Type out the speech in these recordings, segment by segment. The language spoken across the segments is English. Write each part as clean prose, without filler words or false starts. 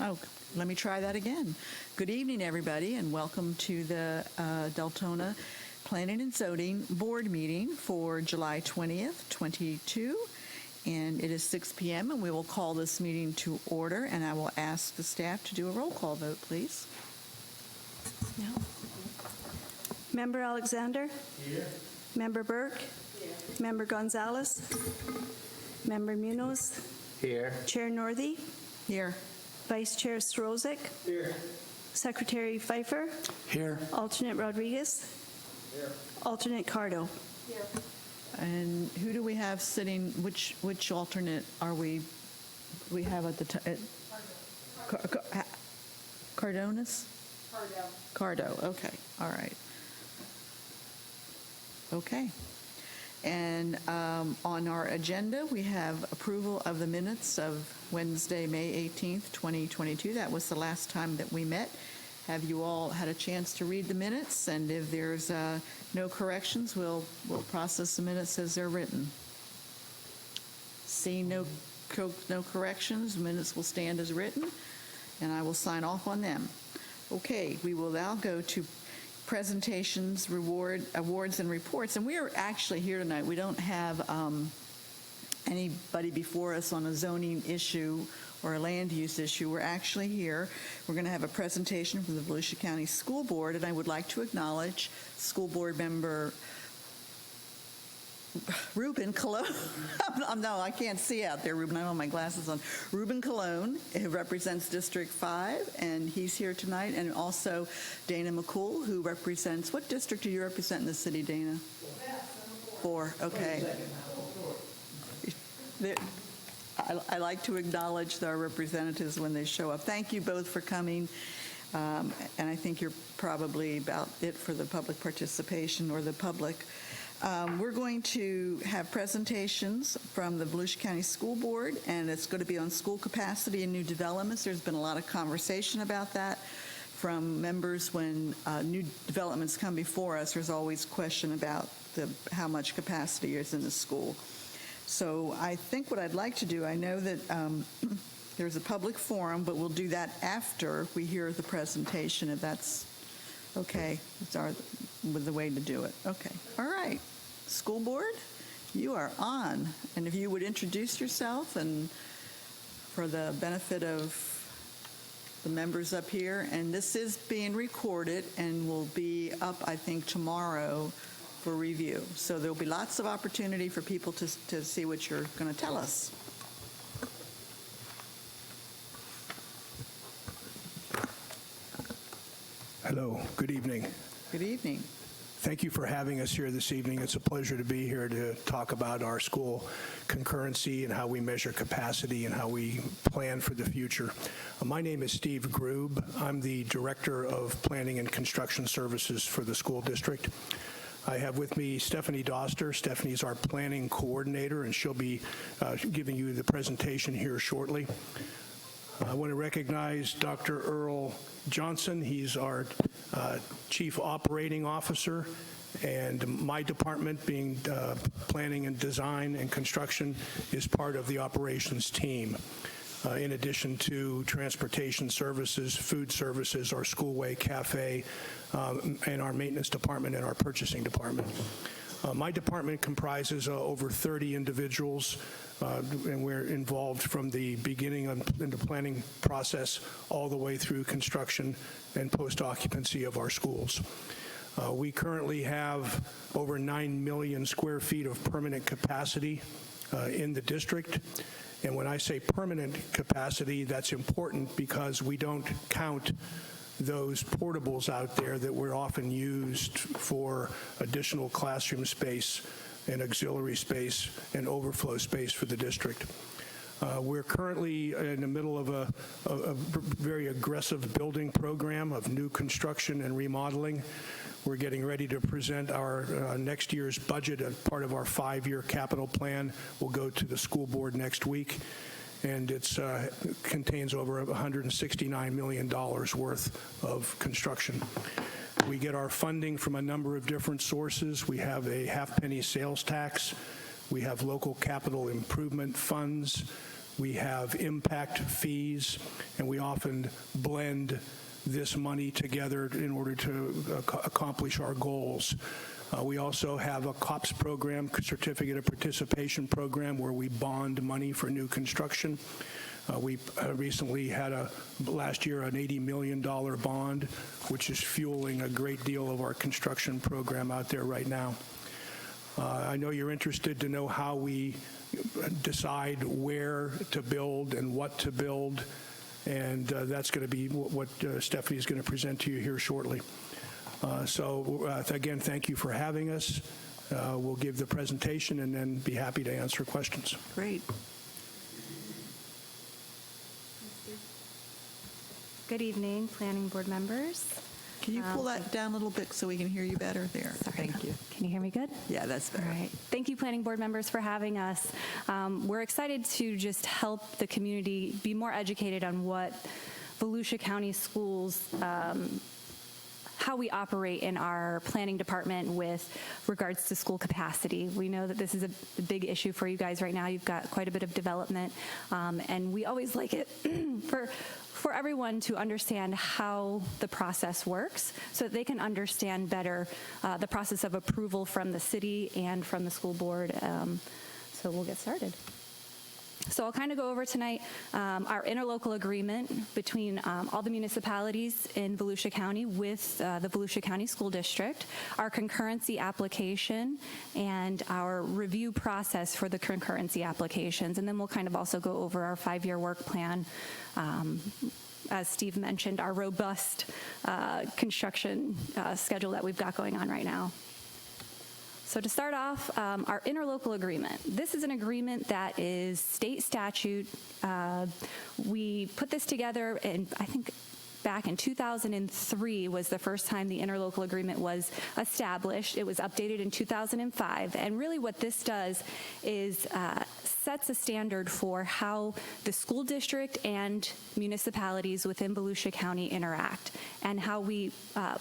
Oh, let me try that again. Good evening, everybody, and welcome to the Deltona Planning and Zoning Board meeting for July 20th, 22. And it is 6 p.m., and we will call this meeting to order, and I will ask the staff to do a roll call vote, please. No. Member Alexander? Here. Member Burke? Here. Member Gonzalez? Member Munoz? Here. Chair Northey? Here. Vice Chair Strozik? Here. Secretary Pfeiffer? Here. Alternate Rodriguez? Here. Alternate Cardo? Here. And who do we have sitting, which alternate are we have at the time? Cardonis? Cardo, okay, all right. Okay. And on our agenda, we have approval of the minutes of Wednesday, May 18th, 2022. That was the last time that we met. Have you all had a chance to read the minutes? And if there's no corrections, we'll process the minutes as they're written. Seeing no corrections, the minutes will stand as written, and I will sign off on them. Okay, we will now go to presentations, awards, and reports. And we are actually here tonight. We don't have anybody before us on a zoning issue or a land use issue. We're actually here. We're going to have a presentation from the Volusia County School Board, and I would like to acknowledge School Board Member Ruben Cologne. No, I can't see out there, Ruben. I don't have my glasses on. Ruben Cologne, who represents District 5, and he's here tonight. And also Dana McCool, who represents, what district do you represent in the city, Dana? 4. Okay. I like to acknowledge our representatives when they show up. Thank you both for coming. And I think you're probably about it for the public participation or the public. We're going to have presentations from the Volusia County School Board, and it's going to be on school capacity and new developments. There's been a lot of conversation about that from members when new developments come before us. There's always question about how much capacity is in the school. So I think what I'd like to do, I know that there's a public forum, but we'll do that after we hear the presentation, if that's okay. It's with the way to do it. Okay. All right. School Board, you are on. And if you would introduce yourself and for the benefit of the members up here. And this is being recorded and will be up, I think, tomorrow for review. So there'll be lots of opportunity for people to see what you're going to tell us. Hello, good evening. Good evening. Thank you for having us here this evening. It's a pleasure to be here to talk about our school concurrency and how we measure capacity and how we plan for the future. My name is Steve Grube. I'm the Director of Planning and Construction Services for the school district. I have with me Stephanie Doster. Stephanie's our planning coordinator, and she'll be giving you the presentation here shortly. I want to recognize Dr. Earl Johnson. He's our Chief Operating Officer, and my department, being Planning and Design and Construction, is part of the operations team. In addition to transportation services, food services, our schoolway cafe, and our maintenance department and our purchasing department. My department comprises over 30 individuals, and we're involved from the beginning in the planning process all the way through construction and post-occupancy of our schools. We currently have over 9 million square feet of permanent capacity in the district. And when I say permanent capacity, that's important because we don't count those portables out there that were often used for additional classroom space and auxiliary space and overflow space for the district. We're currently in the middle of a very aggressive building program of new construction and remodeling. We're getting ready to present our next year's budget as part of our 5-year capital plan. We'll go to the school board next week, and it contains over $169 million worth of construction. We get our funding from a number of different sources. We have a half-penny sales tax. We have local capital improvement funds. We have impact fees, and we often blend this money together in order to accomplish our goals. We also have a COPS program, Certificate of Participation program, where we bond money for new construction. We recently had last year an $80 million bond, which is fueling a great deal of our construction program out there right now. I know you're interested to know how we decide where to build and what to build, and that's going to be what Stephanie is going to present to you here shortly. Again, thank you for having us. We'll give the presentation and then be happy to answer questions. Great. Good evening, Planning Board members. Can you pull that down a little bit so we can hear you better there? Sorry. Thank you. Can you hear me good? Yeah, that's better. All right. Thank you, Planning Board members, for having us. We're excited to just help the community be more educated on what Volusia County Schools, how we operate in our planning department with regards to school capacity. We know that this is a big issue for you guys right now. You've got quite a bit of development, and we always like it for everyone to understand how the process works so that they can understand better the process of approval from the city and from the school board. So we'll get started. So I'll kind of go over tonight our interlocal agreement between all the municipalities in Volusia County with the Volusia County School District, our concurrency application, and our review process for the concurrency applications. And then we'll kind of also go over our 5-year work plan. As Steve mentioned, our robust construction schedule that we've got going on right now. So to start off, our interlocal agreement. This is an agreement that is state statute. We put this together, and I think back in 2003 was the first time the interlocal agreement was established. It was updated in 2005. And really what this does is sets a standard for how the school district and municipalities within Volusia County interact and how we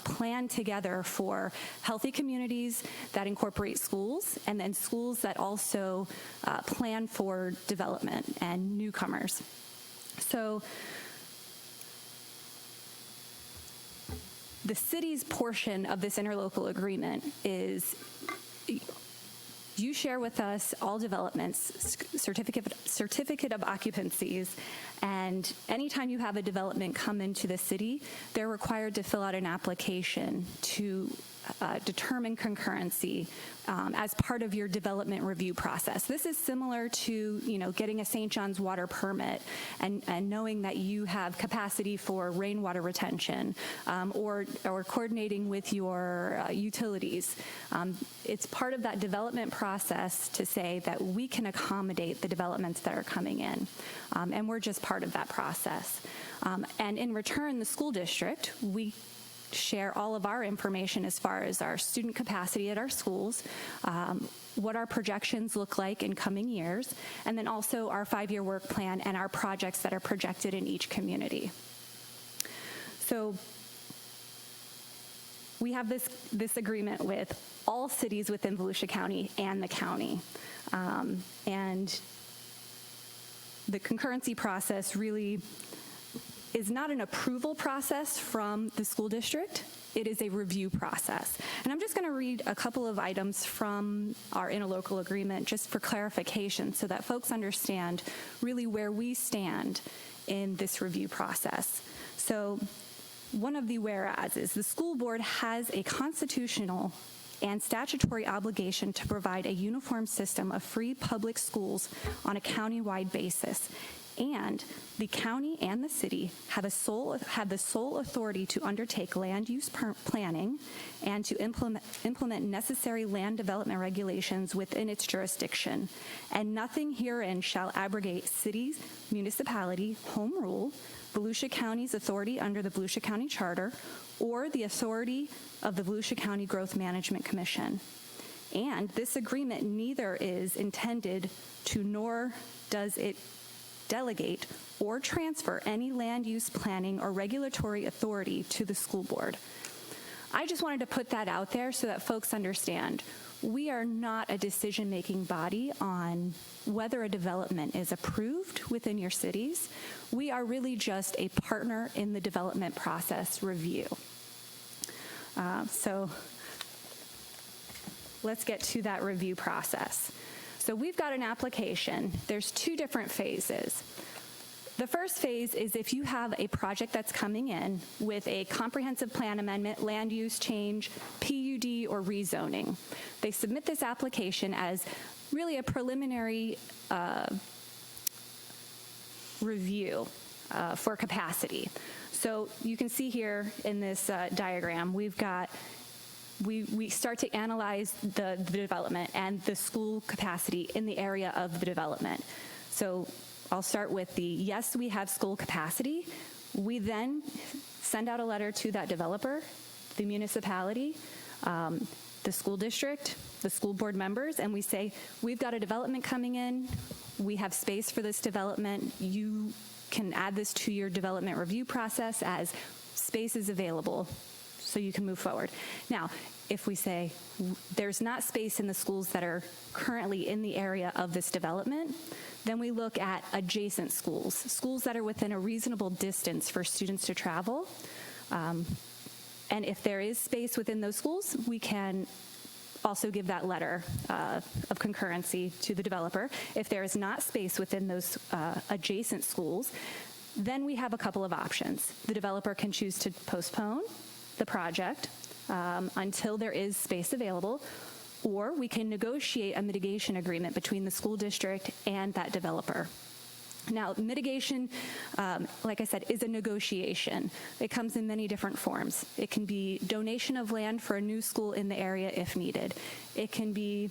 plan together for healthy communities that incorporate schools and then schools that also plan for development and newcomers. So the city's portion of this interlocal agreement is you share with us all developments, certificate of occupancies, and anytime you have a development come into the city, they're required to fill out an application to determine concurrency as part of your development review process. This is similar to, getting a St. John's water permit and knowing that you have capacity for rainwater retention or coordinating with your utilities. It's part of that development process to say that we can accommodate the developments that are coming in, and we're just part of that process. And in return, the school district, we share all of our information as far as our student capacity at our schools, what our projections look like in coming years, and then also our 5-year work plan and our projects that are projected in each community. So we have this agreement with all cities within Volusia County and the county. And the concurrency process really is not an approval process from the school district. It is a review process. And I'm just going to read a couple of items from our interlocal agreement just for clarification so that folks understand really where we stand in this review process. So one of the whereas is the school board has a constitutional and statutory obligation to provide a uniform system of free public schools on a county-wide basis. And the county and the city have the sole authority to undertake land use planning and to implement necessary land development regulations within its jurisdiction. And nothing herein shall abrogate cities, municipality, home rule, Volusia County's authority under the Volusia County Charter, or the authority of the Volusia County Growth Management Commission. And this agreement neither is intended to nor does it delegate or transfer any land use planning or regulatory authority to the school board. I just wanted to put that out there so that folks understand we are not a decision-making body on whether a development is approved within your cities. We are really just a partner in the development process review. So let's get to that review process. So we've got an application. There's two different phases. The first phase is if you have a project that's coming in with a comprehensive plan amendment, land use change, PUD, or rezoning. They submit this application as really a preliminary review for capacity. So you can see here in this diagram, we've got we start to analyze the development and the school capacity in the area of the development. So I'll start with the yes, we have school capacity. We then send out a letter to that developer, the municipality, the school district, the school board members, and we say, we've got a development coming in. We have space for this development. You can add this to your development review process as space is available so you can move forward. Now, if we say there's not space in the schools that are currently in the area of this development, then we look at adjacent schools, schools that are within a reasonable distance for students to travel. And if there is space within those schools, we can also give that letter of concurrency to the developer. If there is not space within those adjacent schools, then we have a couple of options. The developer can choose to postpone the project until there is space available, or we can negotiate a mitigation agreement between the school district and that developer. Now, mitigation, like I said, is a negotiation. It comes in many different forms. It can be donation of land for a new school in the area if needed. It can be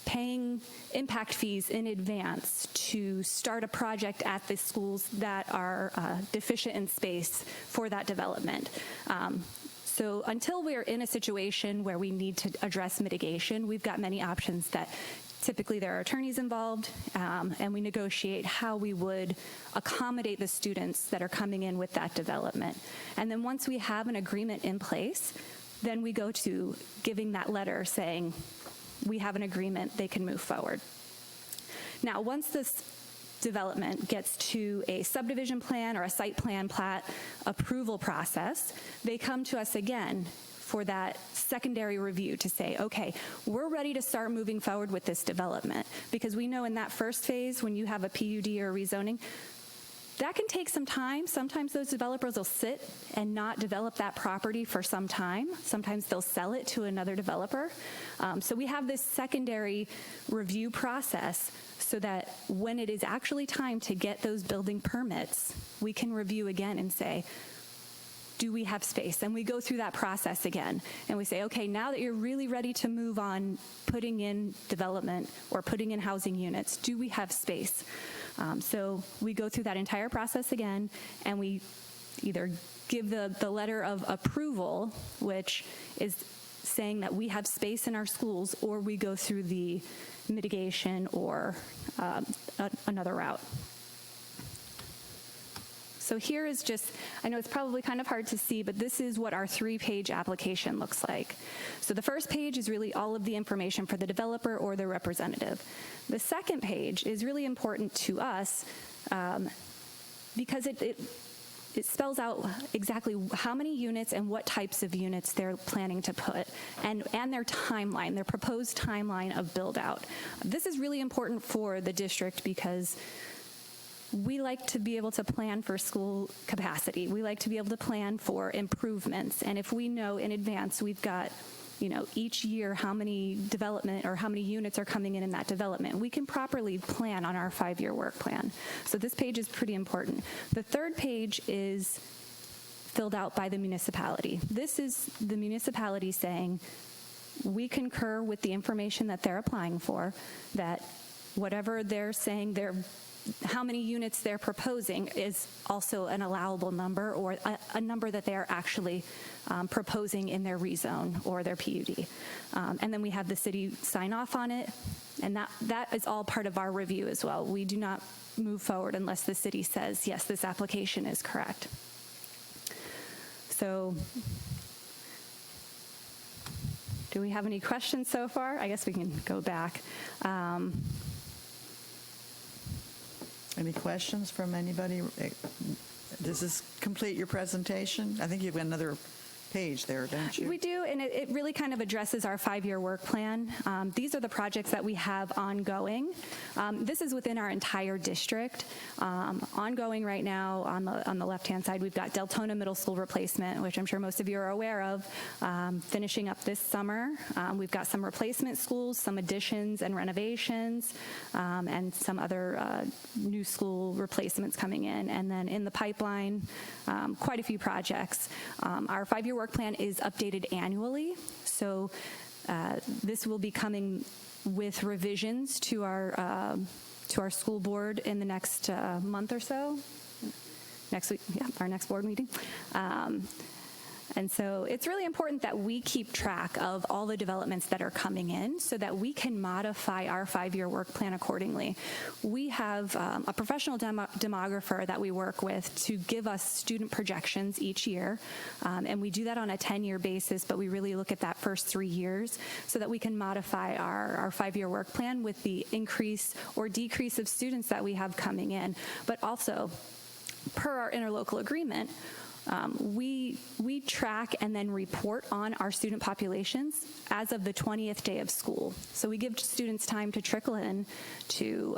paying impact fees in advance to start a project at the schools that are deficient in space for that development. So until we're in a situation where we need to address mitigation, we've got many options that typically there are attorneys involved, and we negotiate how we would accommodate the students that are coming in with that development. And then once we have an agreement in place, then we go to giving that letter saying, we have an agreement, they can move forward. Now, once this development gets to a subdivision plan or a site plan plat approval process, they come to us again for that secondary review to say, okay, we're ready to start moving forward with this development. Because we know in that first phase, when you have a PUD or a rezoning, that can take some time. Sometimes those developers will sit and not develop that property for some time. Sometimes they'll sell it to another developer. So we have this secondary review process so that when it is actually time to get those building permits, we can review again and say, do we have space? And we go through that process again. And we say, okay, now that you're really ready to move on putting in development or putting in housing units, do we have space? So we go through that entire process again, and we either give the letter of approval, which is saying that we have space in our schools, or we go through the mitigation or another route. So here is just, I know it's probably kind of hard to see, but this is what our 3-page application looks like. So the first page is really all of the information for the developer or their representative. The second page is really important to us because it spells out exactly how many units and what types of units they're planning to put and their timeline, their proposed timeline of build out. This is really important for the district because we like to be able to plan for school capacity. We like to be able to plan for improvements. And if we know in advance we've got, each year how many development or how many units are coming in that development, we can properly plan on our 5-year work plan. So this page is pretty important. The third page is filled out by the municipality. This is the municipality saying, we concur with the information that they're applying for, that whatever they're saying how many units they're proposing is also an allowable number or a number that they are actually proposing in their rezone or their PUD. And then we have the city sign off on it, and that is all part of our review as well. We do not move forward unless the city says, yes, this application is correct. So Do we have any questions so far? I guess we can go back. Any questions from anybody? Does this complete your presentation? I think you've got another page there, don't you? We do, and it really kind of addresses our 5-year work plan. These are the projects that we have ongoing. This is within our entire district. Ongoing right now, on the left-hand side, we've got Deltona Middle School replacement, which I'm sure most of you are aware of, finishing up this summer. We've got some replacement schools, some additions and renovations, and some other new school replacements coming in. And then in the pipeline, quite a few projects. Our 5-year work plan is updated annually, so this will be coming with revisions to our school board in the next month or so. Next week, yeah, our next board meeting. And so it's really important that we keep track of all the developments that are coming in so that we can modify our 5-year work plan accordingly. We have a professional demographer that we work with to give us student projections each year, and we do that on a 10-year basis, but we really look at that first 3 years so that we can modify our 5-year work plan with the increase or decrease of students that we have coming in. But also, per our interlocal agreement, we track and then report on our student populations as of the 20th day of school. So we give students time to trickle in, to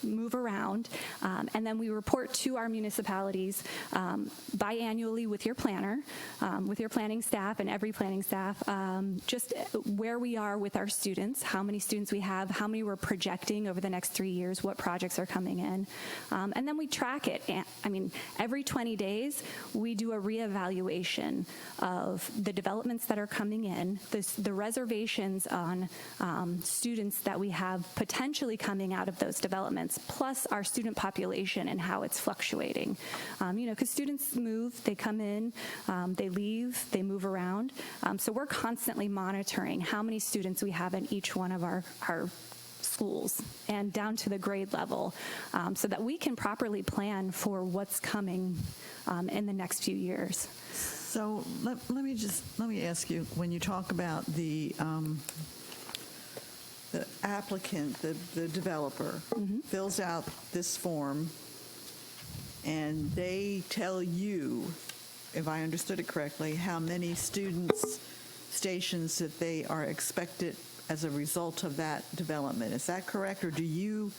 move around, and then we report to our municipalities biannually with your planner, with your planning staff and every planning staff, just where we are with our students, how many students we have, how many we're projecting over the next 3 years, what projects are coming in, and then we track it. Every 20 days, we do a reevaluation of the developments that are coming in, the reservations on students that we have potentially coming out of those developments, plus our student population and how it's fluctuating. Because students move, they come in, they leave, they move around. So we're constantly monitoring how many students we have in each one of our schools and down to the grade level, so that we can properly plan for what's coming in the next few years. So let me ask you, when you talk about the applicant, the developer, fills out this form, and they tell you, if I understood it correctly, how many stations that they are expected as a result of that development. Is that correct, or do you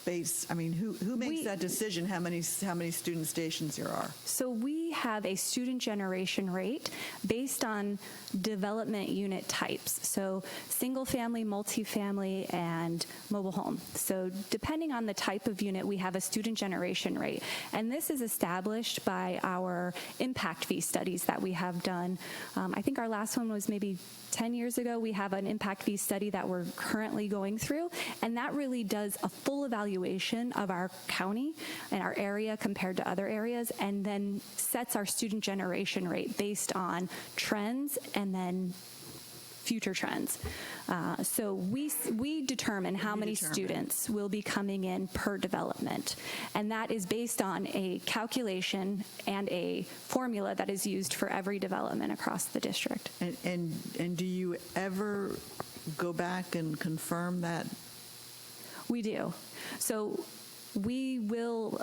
base? Who makes that decision? How many student stations there are? So we have a student generation rate based on development unit types. So single family, multifamily, and mobile home. So depending on the type of unit, we have a student generation rate. And this is established by our impact fee studies that we have done. I think our last one was maybe 10 years ago. We have an impact fee study that we're currently going through, and that really does a full evaluation of our county and our area compared to other areas, and then sets our student generation rate based on trends and then future trends. So we determine how many students will be coming in per development, and that is based on a calculation and a formula that is used for every development across the district. And do you ever go back and confirm that? We do. So we will.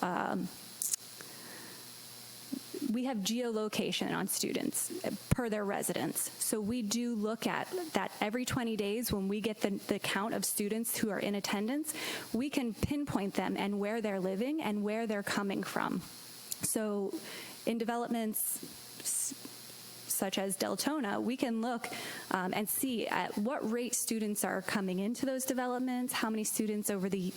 We have geolocation on students per their residence. So we do look at that every 20 days when we get the count of students who are in attendance. We can pinpoint them and where they're living and where they're coming from. So in developments such as Deltona, we can look and see at what rate students are coming into those developments, how many students over the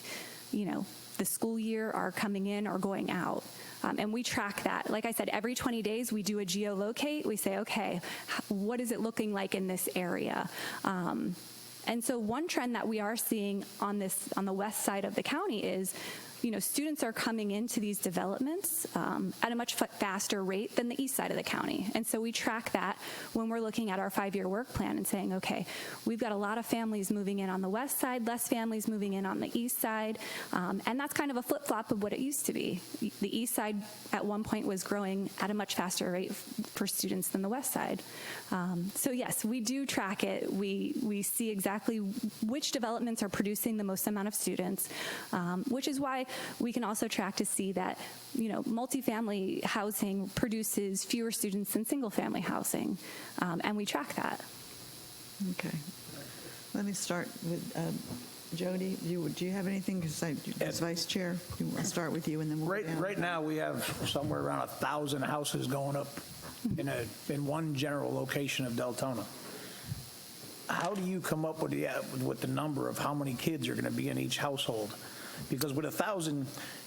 school year are coming in or going out. And we track that. Like I said, every 20 days we do a geolocate. We say, okay, what is it looking like in this area? And so one trend that we are seeing on the west side of the county is students are coming into these developments at a much faster rate than the east side of the county. And so we track that when we're looking at our 5-year work plan and saying, okay, we've got a lot of families moving in on the west side, less families moving in on the east side, and that's kind of a flip-flop of what it used to be. The east side at one point was growing at a much faster rate for students than the west side. So yes, we do track it. We see exactly which developments are producing the most amount of students, which is why we can also track to see that, multifamily housing produces fewer students than single-family housing, and we track that. Okay. Let me start with Jody. Do you have anything? Because as vice chair, I'll start with you, and then we'll go down. Right now, we have somewhere around 1,000 houses going up in one general location of Deltona. How do you come up with the number of how many kids are going to be in each household? Because with 1,000,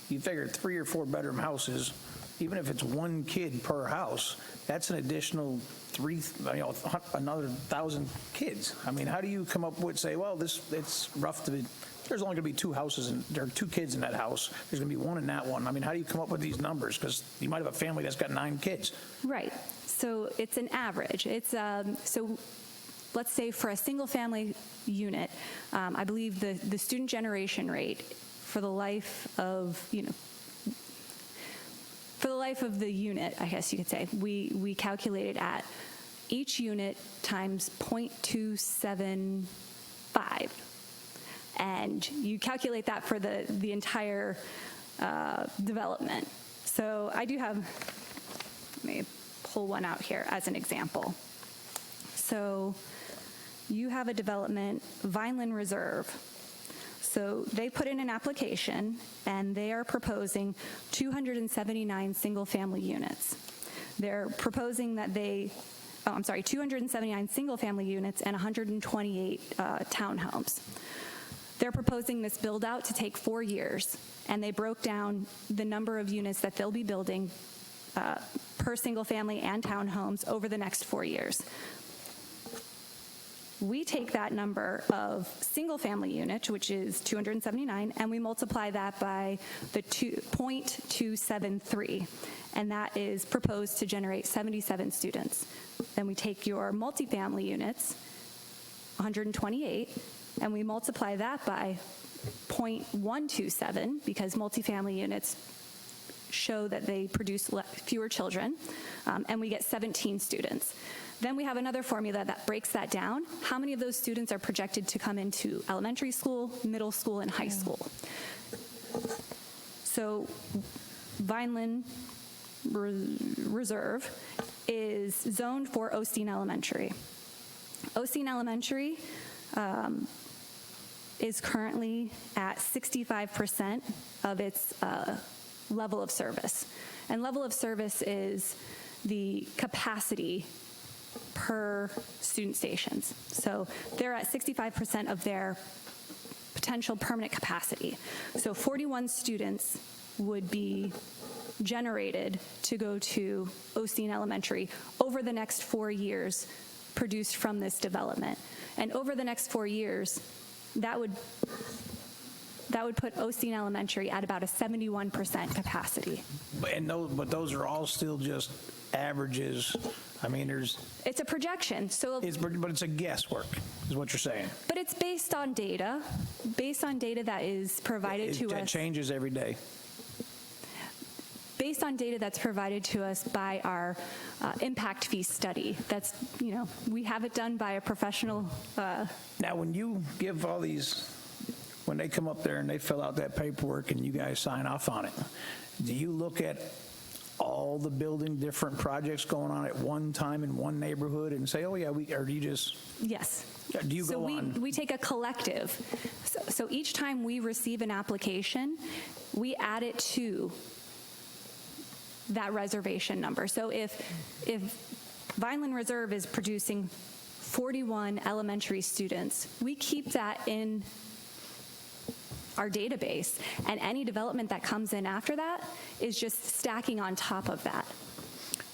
you figure 3 or 4 bedroom houses, even if it's 1 kid per house, that's an additional another 1,000 kids. I mean, how do you come up with, say, well, it's rough there's only going to be 2 houses and there are 2 kids in that house. There's going to be 1 in that one. I mean, how do you come up with these numbers? Because you might have a family that's got 9 kids. Right. So it's an average. It's so let's say for a single family unit, I believe the student generation rate for the life of, for the life of the unit, I guess you could say, we calculated at each unit times 0.275. And you calculate that for the entire development. So I do have, let me pull one out here as an example. So you have a development, Vineland Reserve. So they put in an application, and they are proposing 279 single-family units. They're proposing that 279 single-family units and 128 townhomes. They're proposing this build-out to take 4 years, and they broke down the number of units that they'll be building per single-family and townhomes over the next 4 years. We take that number of single-family units, which is 279, and we multiply that by the 0.273, and that is proposed to generate 77 students. Then we take your multifamily units, 128, and we multiply that by 0.127, because multifamily units show that they produce fewer children, and we get 17 students. Then we have another formula that breaks that down. How many of those students are projected to come into elementary school, middle school, and high school? So Vineland Reserve is zoned for Osteen Elementary. Osteen Elementary is currently at 65% of its level of service. And level of service is the capacity per student stations. So they're at 65% of their potential permanent capacity. So 41 students would be generated to go to Osteen Elementary over the next 4 years produced from this development. And over the next 4 years, that would put Osteen Elementary at about a 71% capacity. But those are all still just averages. I mean, it's a projection. But it's a guesswork, is what you're saying. But it's based on data that is provided to us. It changes every day. Based on data that's provided to us by our impact fee study. That's, we have it done by a professional. Now, when you give all these, when they come up there and they fill out that paperwork and you guys sign off on it, do you look at all the building different projects going on at one time in one neighborhood and say, oh yeah, or do you just? Yes. Do you go on? We take a collective. So each time we receive an application, we add it to that reservation number. So if Vineland Reserve is producing 41 elementary students, we keep that in our database, and any development that comes in after that is just stacking on top of that.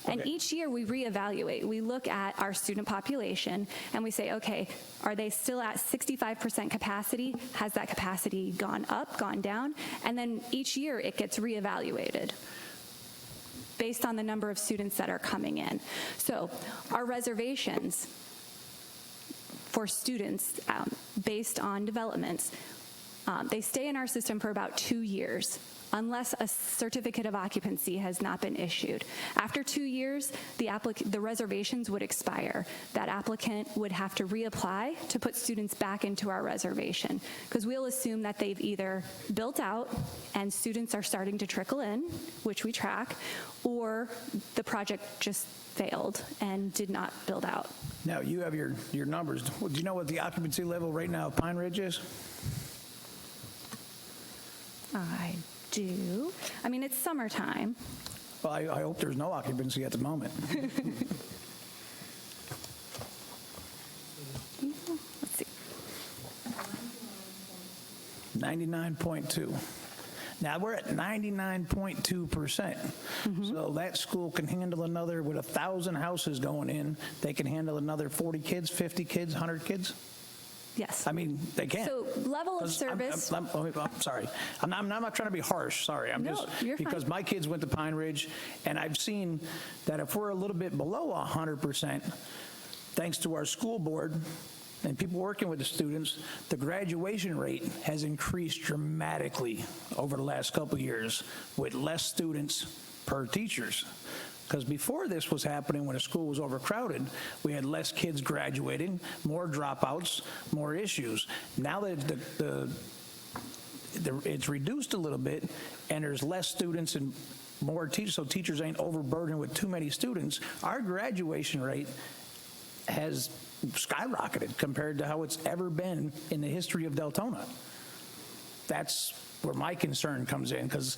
And Okay. each year we reevaluate. We look at our student population and we say, okay, are they still at 65% capacity? Has that capacity gone up, gone down? And then each year it gets reevaluated based on the number of students that are coming in. So our reservations for students based on developments, they stay in our system for about 2 years unless a certificate of occupancy has not been issued. After 2 years, the reservations would expire. That applicant would have to reapply to put students back into our reservation, because we'll assume that they've either built out and students are starting to trickle in, which we track, or the project just failed and did not build out. Now, you have your numbers. Do you know what the occupancy level right now of Pine Ridge is? I do. I mean, it's summertime. Well, I hope there's no occupancy at the moment. Let's see. 99.2. Now, we're at 99.2%. So that school can handle another, with 1,000 houses going in, they can handle another 40 kids, 50 kids, 100 kids? Yes. I mean, they can. So level of 'Cause service. I'm sorry. I'm not trying to be harsh. Sorry. I'm No, just you're fine. because my kids went to Pine Ridge, and I've seen that if we're a little bit below 100%, thanks to our school board and people working with the students, the graduation rate has increased dramatically over the last couple of years with less students per teachers. Because before this was happening, when a school was overcrowded, we had less kids graduating, more dropouts, more issues. Now that it's reduced a little bit, and there's less students and more teachers, so teachers ain't overburdened with too many students, our graduation rate has skyrocketed compared to how it's ever been in the history of Deltona. That's where my concern comes in, because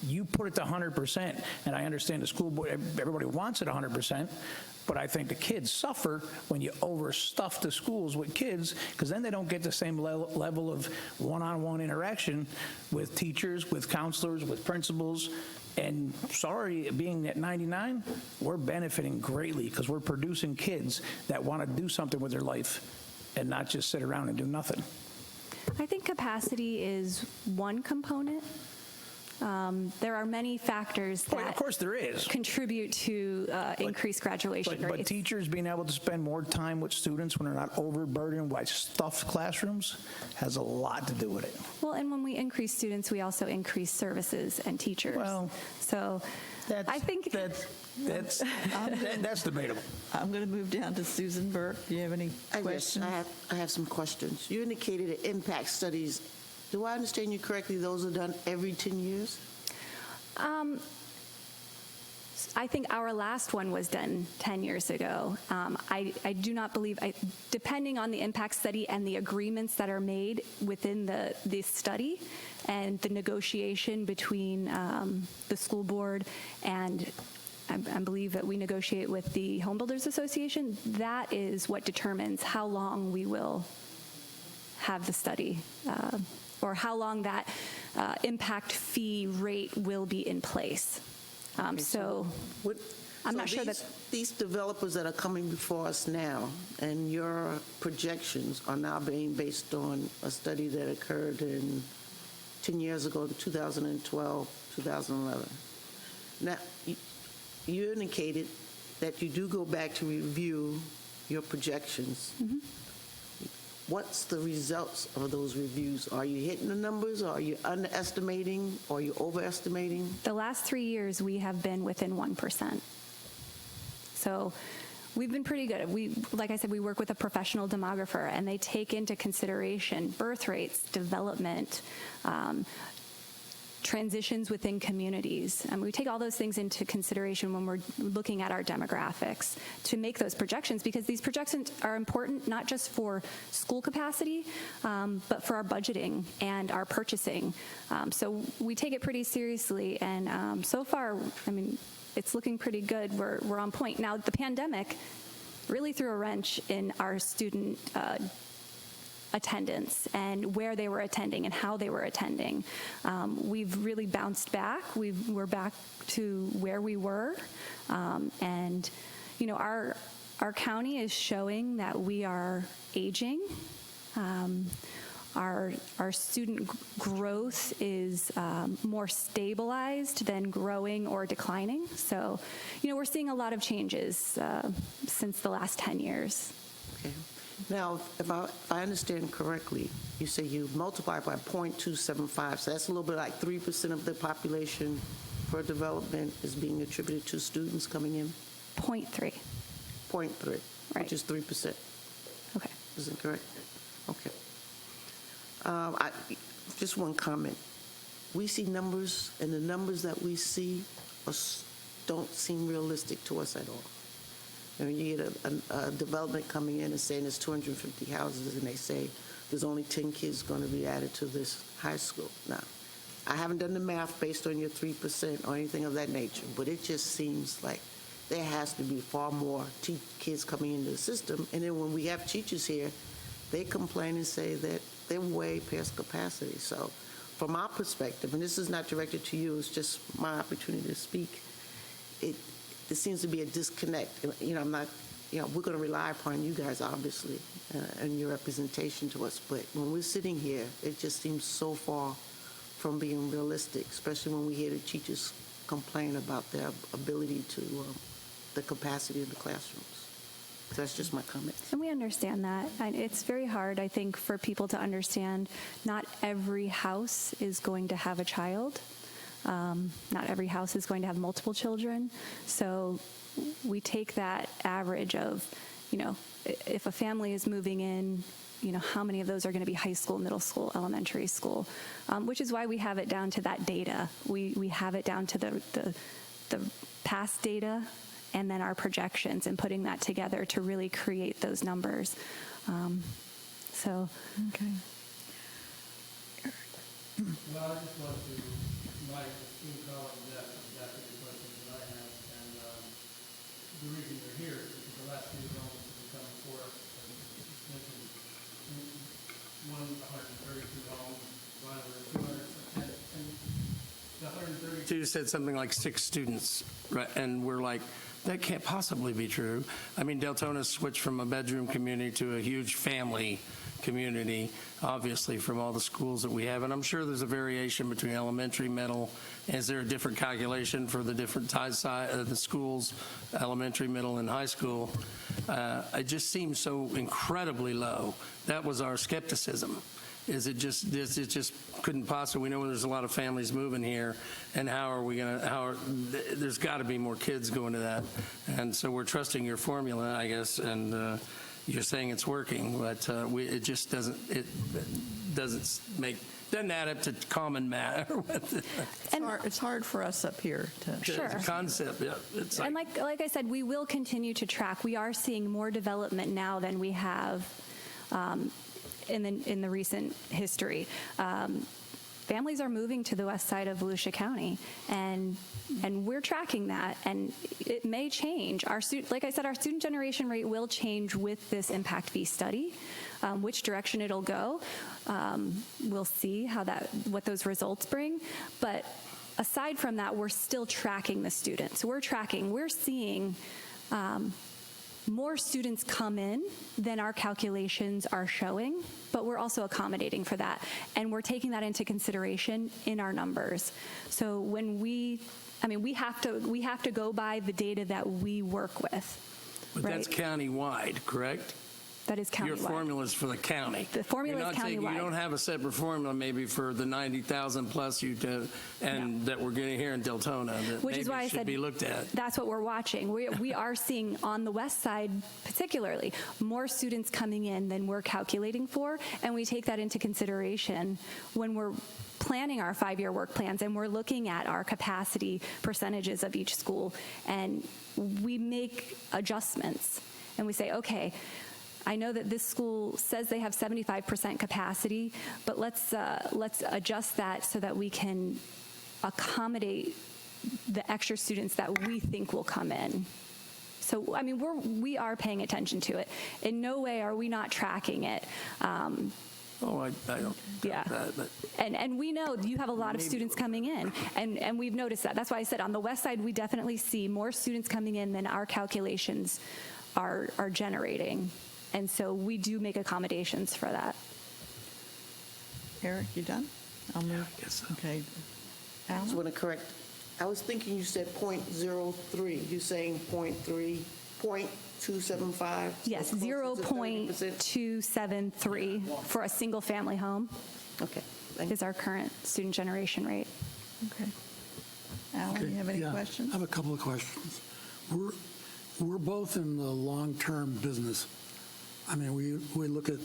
you put it to 100%, and I understand the school board, everybody wants it 100%, but I think the kids suffer when you overstuff the schools with kids, because then they don't get the same level of one-on-one interaction with teachers, with counselors, with principals. And sorry, being at 99, we're benefiting greatly because we're producing kids that want to do something with their life and not just sit around and do nothing. I think capacity is one component. There are many factors Well, of that course there is. contribute to increased graduation But rates. teachers being able to spend more time with students when they're not overburdened by stuffed classrooms has a lot to do with it. Well, and when we increase students, we also increase services and teachers. Well, so I think that's debatable. I'm going to move down to Susan Burke. Do you have any Yes, questions? I have some questions. You indicated that impact studies. Do I understand you correctly? Those are done every 10 years? I think our last one was done 10 years ago. I do not believe, depending on the impact study and the agreements that are made within the study and the negotiation between the school board and I believe that we negotiate with the Home Builders Association, that is what determines how long we will have the study or how long that impact fee rate will be in place. So I'm not sure that these developers that are coming before us now and your projections are now being based on a study that occurred in 10 years ago, 2012, 2011. Now, you indicated that you do go back to review your projections. Mm-hmm. What's the results of those reviews? Are you hitting the numbers, or are you underestimating, or are you overestimating? the last 3 years we have been within 1%. So we've been pretty good. Like I said, we work with a professional demographer, and they take into consideration birth rates, development, transitions within communities. And we take all those things into consideration when we're looking at our demographics to make those projections, because these projections are important not just for school capacity, but for our budgeting and our purchasing. So we take it pretty seriously, and so far, I mean, it's looking pretty good. We're on point. Now, the pandemic really threw a wrench in our student attendance and where they were attending and how they were attending. We've really bounced back. We're back to where we were. And, you know, our county is showing that we are aging. Our student growth is more stabilized than growing or declining. So, you know, we're seeing a lot of changes since the last 10 years. Okay. Now, if I understand correctly, you say you multiply by 0.275, so that's a little bit like 3% of the population for development is being attributed to students coming in? 0.3. 0.3, Right. which is 3%. Okay. Is that correct? Okay. Just one comment. We see numbers, and the numbers that we see don't seem realistic to us at all. You know, you get a development coming in and saying there's 250 houses, and they say there's only 10 kids going to be added to this high school. Now, I haven't done the math based on your 3% or anything of that nature, but it just seems like there has to be far more kids coming into the system. And then when we have teachers here, they complain and say that they're way past capacity. So from our perspective, and this is not directed to you, it's just my opportunity to speak, there seems to be a disconnect. You know, we're going to rely upon you guys, obviously, and your representation to us. But when we're sitting here, it just seems so far from being realistic, especially when we hear the teachers complain about their ability to, the capacity of the classrooms. So that's just my comment. And we understand that. And it's very hard, I think, for people to understand not every house is going to have a child. Not every house is going to have multiple children. So we take that average of, you know, if a family is moving in, you know, how many of those are going to be high school, middle school, elementary school, which is why we have it down to that data. We have it down to the past data and then our projections and putting that together to really create those numbers. Okay. Well, I just want to, my esteemed colleagues, ask exactly the questions that I have, and the reason you're here is because the last few developments that have come before us, as you just mentioned, one 132 homes, one over 200, and the 132 said something like 6 students, right? And we're like, that can't possibly be true. I mean, Deltona switched from a bedroom community to a huge family community, obviously, from all the schools that we have. And I'm sure there's a variation between elementary, middle. Is there a different calculation for the different the schools, elementary, middle, and high school? It just seems so incredibly low. That was our skepticism. It just couldn't possibly. We know there's a lot of families moving here, and there's got to be more kids going to that. And so we're trusting your formula, I guess, and you're saying it's working, but it just doesn't add up to common math. It's hard for us up here to. Sure. It's a concept, yeah. It's And like I said, we will continue to track. We are seeing more development now than we have in the recent history. Families are moving to the west side of Volusia County, and we're tracking that, and it may change. Like I said, our student generation rate will change with this impact fee study. Which direction it'll go, we'll see what those results bring. But aside from that, we're still tracking the students. We're seeing more students come in than our calculations are showing, but we're also accommodating for that. And we're taking that into consideration in our numbers. So when we have to go by the data that we work with. But right? that's countywide, correct? That is countywide. Your formula is for the county. The formula is countywide. You don't have a separate formula maybe for the 90,000 plus that we're getting here in Deltona that Which is why I should said be looked at. That's what we're watching. We are seeing on the west side particularly more students coming in than we're calculating for, and we take that into consideration when we're planning our 5-year work plans, and we're looking at our capacity percentages of each school, and we make adjustments, and we say, okay, I know that this school says they have 75% capacity, but let's adjust that so that we can accommodate the extra students that we think will come in. So, I mean, we are paying attention to it. In no way are we not tracking it. I don't Yeah. doubt that, but And we know you have a lot of students coming in, and we've noticed that. That's why I said on the west side, we definitely see more students coming in than our calculations are generating. And so we do make accommodations for that. Eric, you done? I'll move. I guess so. Okay. I just Alan? want to correct. I was thinking you said .03. You're saying .275? Yes, So closer to 30%? 0.273 for a single-family home Okay, thank you. is our current student generation rate. Okay. Alan, you have any Yeah, questions? I have a couple of questions. We're both in the long-term business. I mean, we look at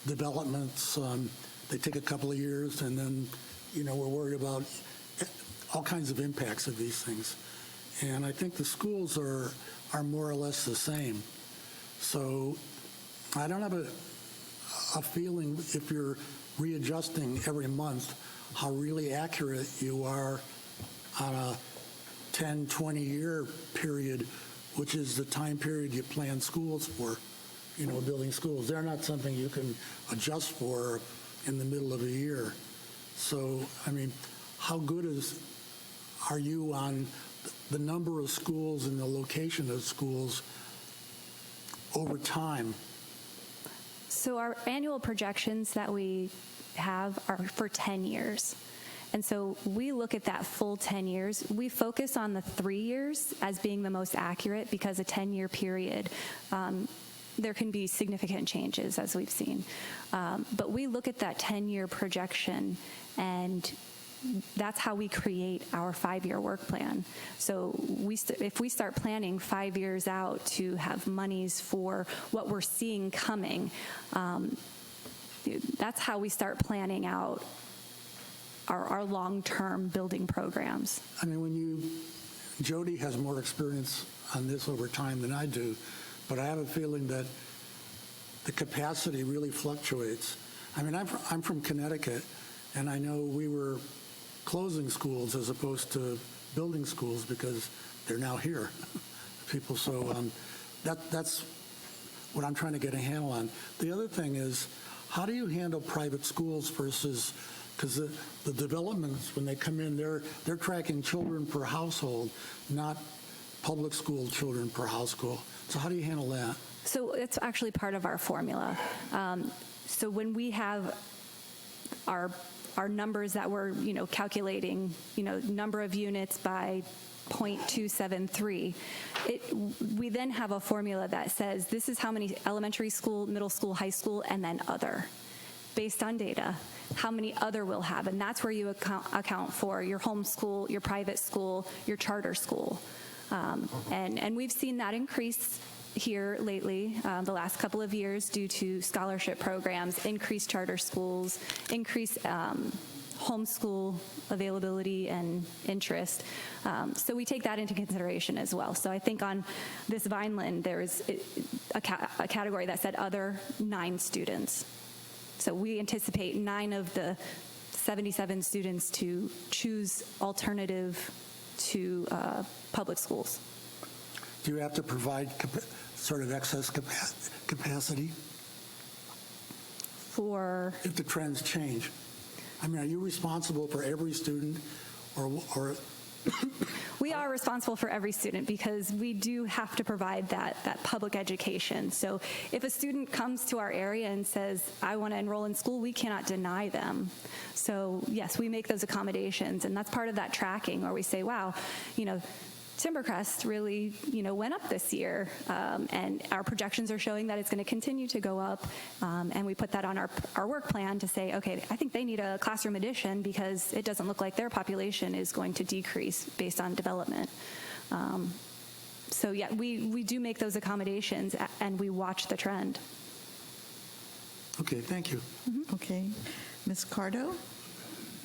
developments, they take a couple of years, and then, we're worried about all kinds of impacts of these things. And I think the schools are more or less the same. So I don't have a feeling, if you're readjusting every month, how really accurate you are on a 10, 20-year period, which is the time period you plan schools for, building schools. They're not something you can adjust for in the middle of a year. So, I mean, how good are you on the number of schools and the location of schools over time? So our annual projections that we have are for 10 years. And so we look at that full 10 years. We focus on the 3 years as being the most accurate because a 10-year period, there can be significant changes, as we've seen. But we look at that 10-year projection, and that's how we create our 5-year work plan. So if we start planning 5 years out to have monies for what we're seeing coming, that's how we start planning out our long-term building programs. I mean, Jody has more experience on this over time than I do, but I have a feeling that the capacity really fluctuates. I mean, I'm from Connecticut, and I know we were closing schools as opposed to building schools because they're now here. People, so that's what I'm trying to get a handle on. The other thing is, how do you handle private schools versus, because the developments, when they come in, they're tracking children per household, not public school children per household. So how do you handle that? So it's actually part of our formula. So when we have our numbers that we're, calculating, number of units by 0.273, we then have a formula that says this is how many elementary school, middle school, high school, and then other, based on data, how many other we'll have. And that's where you account for your homeschool, your private school, your charter school. And we've seen that increase here lately, the last couple of years, due to scholarship programs, increased charter schools, increased homeschool availability and interest. So we take that into consideration as well. So I think on this Vineland, there is a category that said other 9 students. So we anticipate 9 of the 77 students to choose alternative to public schools. Do you have to provide sort of excess capacity For if the trends change? I mean, are you responsible for every student, or We are responsible for every student because we do have to provide that public education. So if a student comes to our area and says, I want to enroll in school, we cannot deny them. So yes, we make those accommodations, and that's part of that tracking where we say, wow, Timbercrest really, went up this year, and our projections are showing that it's going to continue to go up, and we put that on our work plan to say, okay, I think they need a classroom addition because it doesn't look like their population is going to decrease based on development. So yeah, we do make those accommodations, and we watch the trend. okay, thank you. Okay. Ms. Cardo?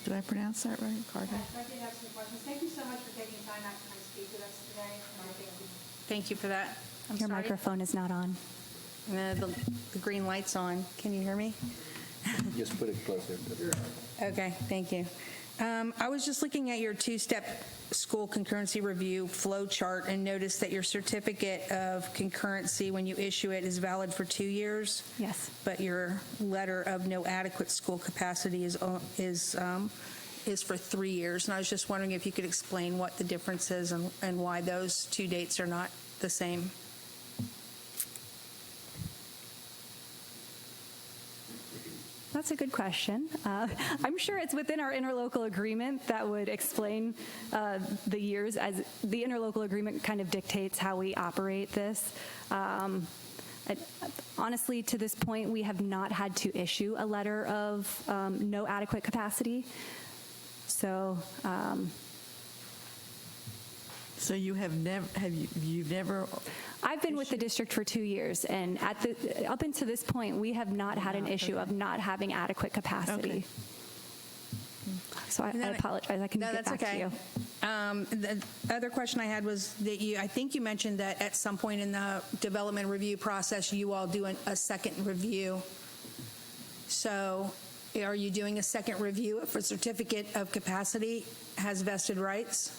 Did I pronounce that right? Cardo? I did have some questions. Thank you so much for taking time out to come speak with us today. Thank you for that. I'm Your sorry. microphone is not on. The green light's on. Can you hear me? Just put it closer. Okay, thank you. I was just looking at your two-step school concurrency review flow chart and noticed that your certificate of concurrency, when you issue it, is valid for 2 years. Yes. But your letter of no adequate school capacity is for 3 years. And I was just wondering if you could explain what the difference is and why those two dates are not the same. That's a good question. I'm sure it's within our interlocal agreement that would explain the years, as the interlocal agreement kind of dictates how we operate this. Honestly, to this point, we have not had to issue a letter of no adequate capacity. So, So you have never, you've never, I've been with the district for 2 years, and up until this point, we have not had an issue of not having adequate capacity. Okay. So I apologize. I can get back to you. The other question I had was that I think you mentioned that at some point in the development review process, you all do a second review. So are you doing a second review if a certificate of capacity has vested rights?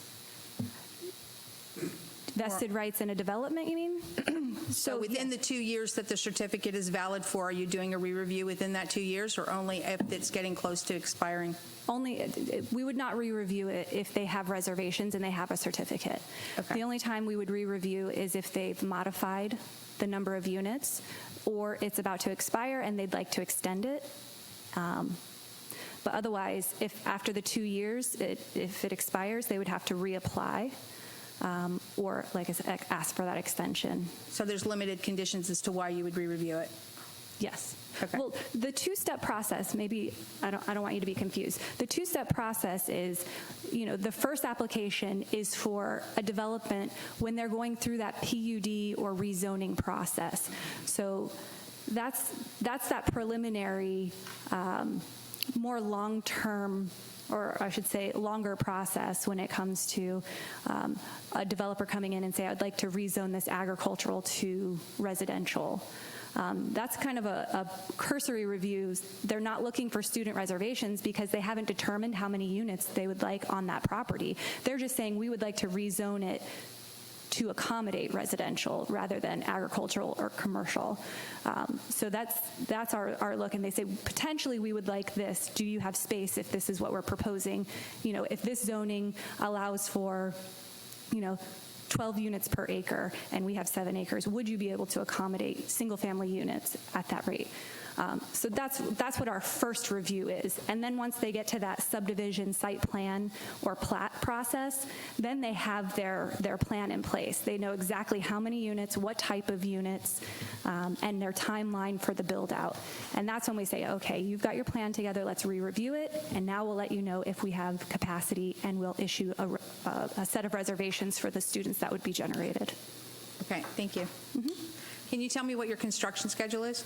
Vested rights in a development, you mean? So within the 2 years that the certificate is valid for, are you doing a re-review within that 2 years, or only if it's getting close to expiring? We would not re-review it if they have reservations and they have a certificate. Okay. The only time we would re-review is if they've modified the number of units, or it's about to expire and they'd like to extend it. But otherwise, if after the 2 years, if it expires, they would have to reapply. Or, like I said, ask for that extension. So there's limited conditions as to why you would re-review it? Yes. Okay. Well, the two-step process, maybe, I don't want you to be confused. The two-step process is, the first application is for a development when they're going through that PUD or rezoning process. So that's that preliminary, more long-term, or I should say longer process when it comes to a developer coming in and say, I'd like to rezone this agricultural to residential. That's kind of a cursory review. They're not looking for student reservations because they haven't determined how many units they would like on that property. They're just saying, we would like to rezone it to accommodate residential rather than agricultural or commercial. So that's our look, and they say, potentially we would like this. Do you have space if this is what we're proposing? If this zoning allows for, 12 units per acre and we have 7 acres, would you be able to accommodate single-family units at that rate? So that's what our first review is. And then once they get to that subdivision site plan or plat process, then they have their plan in place. They know exactly how many units, what type of units, and their timeline for the build out. And that's when we say, okay, you've got your plan together, let's re-review it, and now we'll let you know if we have capacity, and we'll issue a set of reservations for the students that would be generated. Okay, thank you. Can you tell me what your construction schedule is?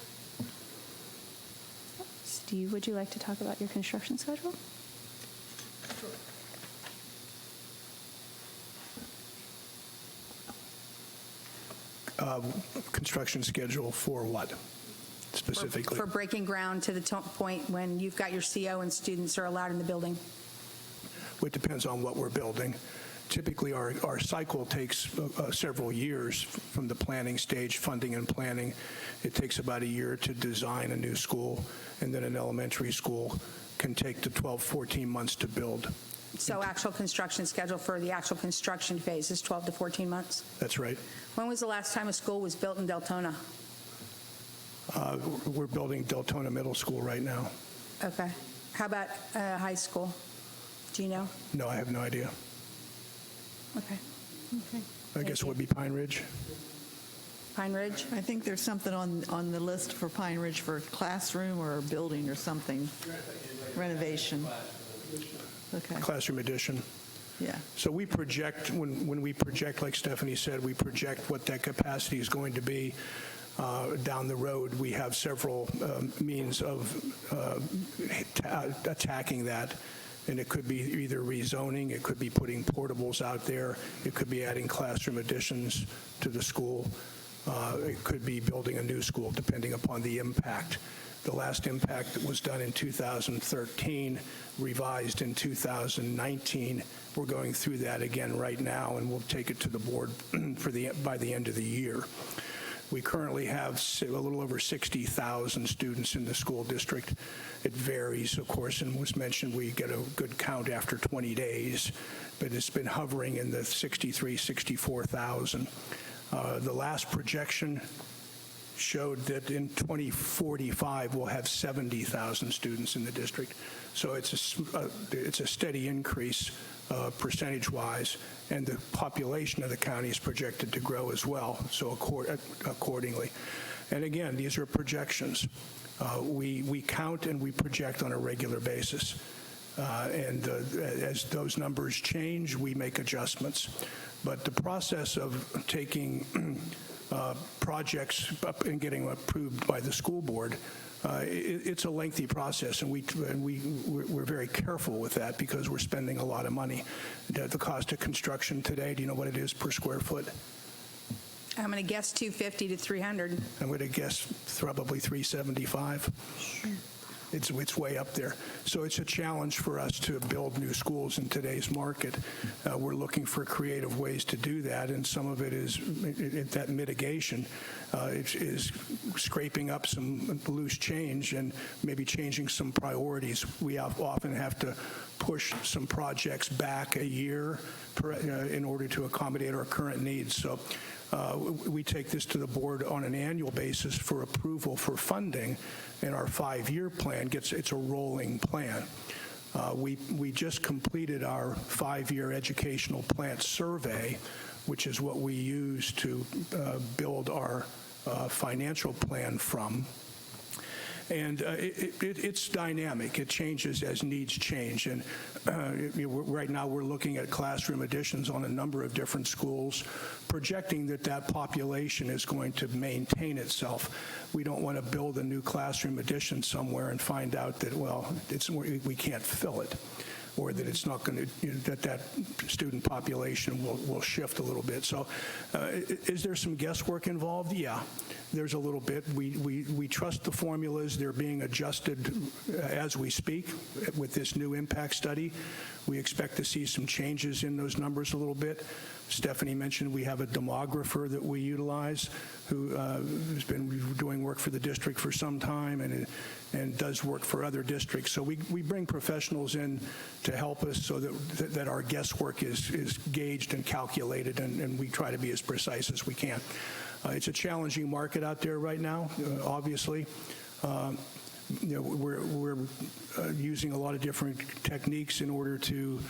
Steve, would you like to talk about your construction schedule? Construction schedule for what specifically? For breaking ground to the point when you've got your CO and students are allowed in the building. It depends on what we're building. Typically, our cycle takes several years from the planning stage, funding and planning. It takes about a year to design a new school, and then an elementary school can take to 12, 14 months to build. So actual construction schedule for the actual construction phase is 12 to 14 months? That's right. When was the last time a school was built in Deltona? We're building Deltona Middle School right now. Okay. How about high school? Do you know? No, I have no idea. Okay. I guess it would be Pine Ridge. Pine Ridge? I think there's something on the list for Pine Ridge for a classroom or a building or something, renovation. Okay, Classroom addition. yeah. So we project, when we project, like Stephanie said, we project what that capacity is going to be down the road. We have several means of attacking that. And it could be either rezoning, it could be putting portables out there, it could be adding classroom additions to the school, it could be building a new school, depending upon the impact The last impact that was done in 2013, revised in 2019. We're going through that again right now, and we'll take it to the board by the end of the year. We currently have a little over 60,000 students in the school district. It varies, of course, and was mentioned we get a good count after 20 days, but it's been hovering in the 63, 64,000. The last projection showed that in 2045 we'll have 70,000 students in the district. So it's a steady increase percentage-wise, and the population of the county is projected to grow as well, so accordingly. And again, these are projections. We count and we project on a regular basis. And as those numbers change, we make adjustments. But the process of taking projects up and getting approved by the school board, it's a lengthy process, and we're very careful with that because we're spending a lot of money. The cost of construction today, do you know what it is per square foot? I'm going to guess 250 to 300. I'm going to guess probably 375. It's way up there. So it's a challenge for us to build new schools in today's market. We're looking for creative ways to do that, and some of it is that mitigation is scraping up some loose change and maybe changing some priorities. We often have to push some projects back a year in order to accommodate our current needs. So we take this to the board on an annual basis for approval for funding, and our 5-year plan it's a rolling plan. We just completed our 5-year educational plan survey, which is what we use to build our financial plan from. And it's dynamic. It changes as needs change. And right now we're looking at classroom additions on a number of different schools, projecting that population is going to maintain itself. We don't want to build a new classroom addition somewhere and find out that, well, we can't fill it, or that it's not going to, that student population will shift a little bit. So is there some guesswork involved? Yeah, there's a little bit. We trust the formulas. They're being adjusted as we speak with this new impact study. We expect to see some changes in those numbers a little bit. Stephanie mentioned we have a demographer that we utilize who has been doing work for the district for some time and does work for other districts. So we bring professionals in to help us so that our guesswork is gauged and calculated, and we try to be as precise as we can. It's a challenging market out there right now, obviously. We're using a lot of different techniques in order to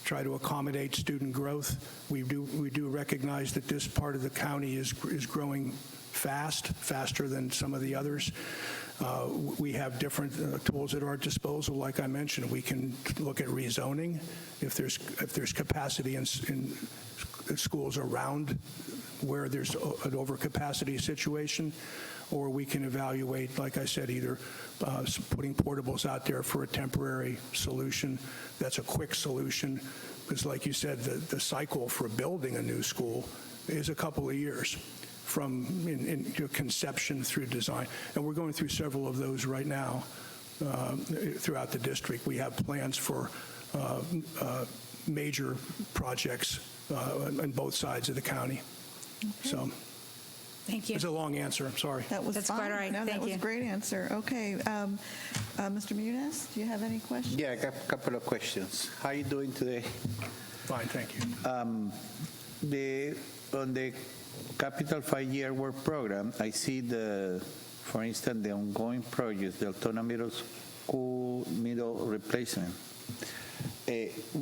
try to accommodate student growth. We do recognize that this part of the county is growing faster than some of the others. We have different tools at our disposal. Like I mentioned, we can look at rezoning if there's capacity in schools around where there's an overcapacity situation, or we can evaluate, like I said, either putting portables out there for a temporary solution. That's a quick solution, because like you said, the cycle for building a new school is a couple of years from conception through design. And we're going through several of those right now throughout the district. We have plans for major projects on both sides of the county. Okay. So, thank you. It's a long answer. I'm sorry. That's quite all right. No, Thank that was you. a great answer. Okay. Mr. Muniz, do you have any questions? Yeah, I got a couple of questions. How are you doing today? Fine, thank you. On the Capital 5-Year Work Program, I see for instance, the ongoing project, Deltona Middle Replacement.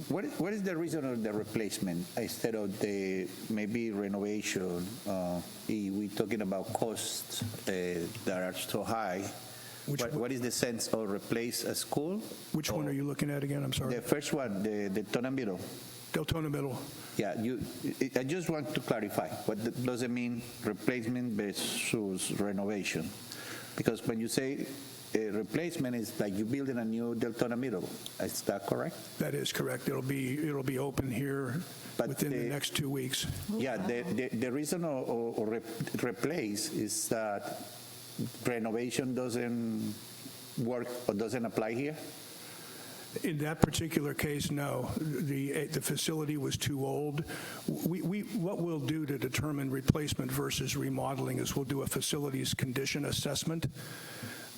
What is the reason of the replacement instead of the maybe renovation? We're talking about costs that are so high. What is the sense of replace a school? Which one are you looking at again? I'm sorry. The first one, the Deltona Middle. Deltona Middle. Yeah, I just want to clarify. What does it mean, replacement versus renovation? Because when you say replacement, is like you building a new Deltona Middle. Is that correct? That is correct. It'll be open here within the next 2 weeks. Yeah, the reason of replace is that renovation doesn't work or doesn't apply here? In that particular case, no. The facility was too old. What we'll do to determine replacement versus remodeling is we'll do a facilities condition assessment,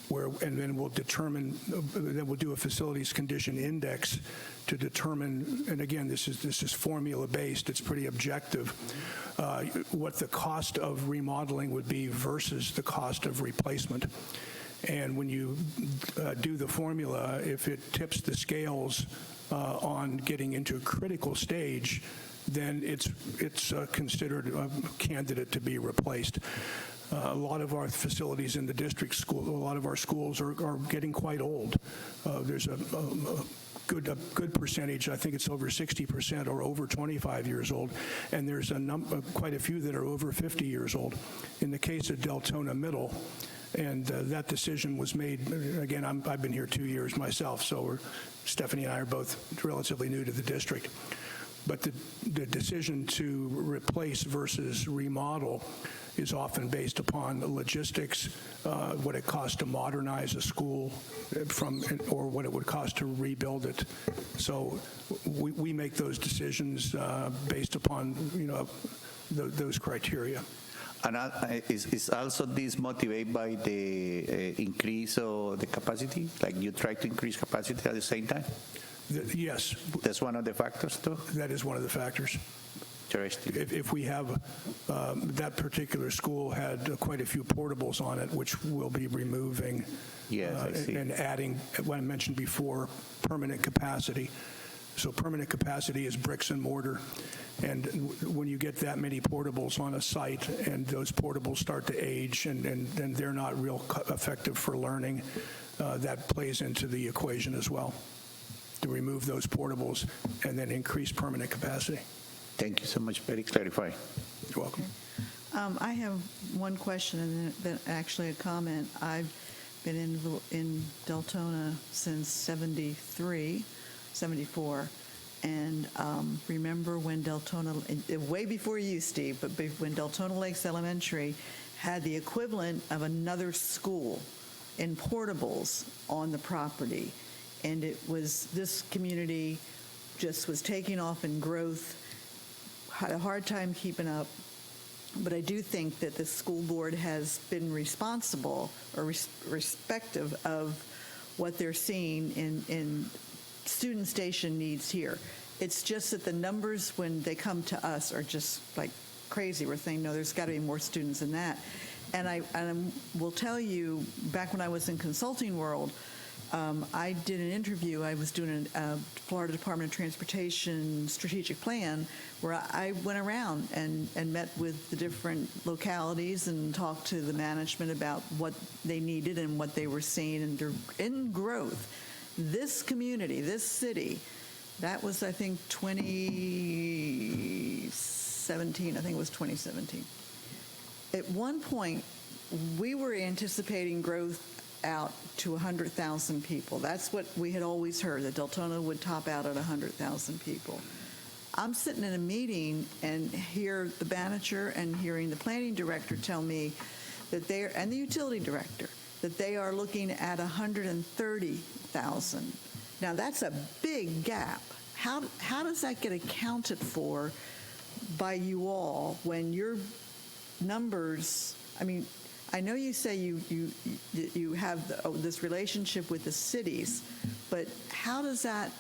and then we'll do a facilities condition index to determine, and again, this is formula based, it's pretty objective, what the cost of remodeling would be versus the cost of replacement. And when you do the formula, if it tips the scales on getting into a critical stage, then it's considered a candidate to be replaced. A lot of our facilities in the district school, a lot of our schools are getting quite old. There's a good percentage, I think it's over 60%, are over 25 years old, and there's quite a few that are over 50 years old. In the case of Deltona Middle, and that decision was made, again, I've been here 2 years myself, so Stephanie and I are both relatively new to the district. But the decision to replace versus remodel is often based upon the logistics, what it costs to modernize a school or what it would cost to rebuild it. So we make those decisions based upon those criteria. And is also this motivated by the increase of the capacity? Like you try to increase capacity at the same time? Yes. That's one of the factors too? That is one of the factors. Interesting. If we have, that particular school had quite a few portables on it, which we'll be removing. Yes, I see. And adding, what I mentioned before, permanent capacity. So permanent capacity is bricks and mortar. And when you get that many portables on a site and those portables start to age and they're not real effective for learning, that plays into the equation as well, to remove those portables and then increase permanent capacity. Thank you so much. Very clarifying. You're welcome. I have one question and then actually a comment. I've been in Deltona since 73, 74. And remember when Deltona, way before you, Steve, but when Deltona Lakes Elementary had the equivalent of another school in portables on the property. And it was, this community just was taking off in growth, had a hard time keeping up. But I do think that the school board has been responsible or respective of what they're seeing in student station needs here. It's just that the numbers when they come to us are just like crazy. We're saying, no, there's got to be more students than that. And I will tell you, back when I was in consulting world, I did an interview. I was doing a Florida Department of Transportation strategic plan where I went around and met with the different localities and talked to the management about what they needed and what they were seeing in growth. This community, this city, that was, I think, 2017. I think it was 2017. At one point, we were anticipating growth out to 100,000 people. That's what we had always heard, that Deltona would top out at 100,000 people. I'm sitting in a meeting and hear the manager and hearing the planning director tell me that they're, and the utility director, that they are looking at 130,000. Now that's a big gap. How does that get accounted for by you all when your numbers, I mean, I know you say you have this relationship with the cities, but how does that,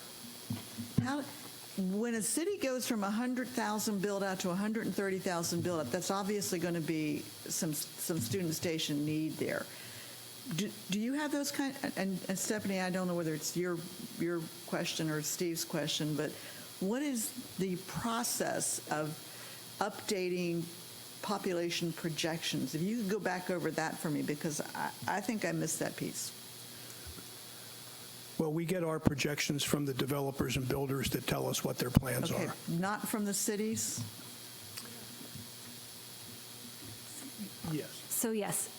when a city goes from 100,000 build out to 130,000 build out, that's obviously going to be some student station need there. Do you have those kind? And Stephanie, I don't know whether it's your question or Steve's question, but what is the process of updating population projections? If you could go back over that for me, because I think I missed that piece. Well, we get our projections from the developers and builders that tell us what their plans are. Not from the cities? Yes. So yes,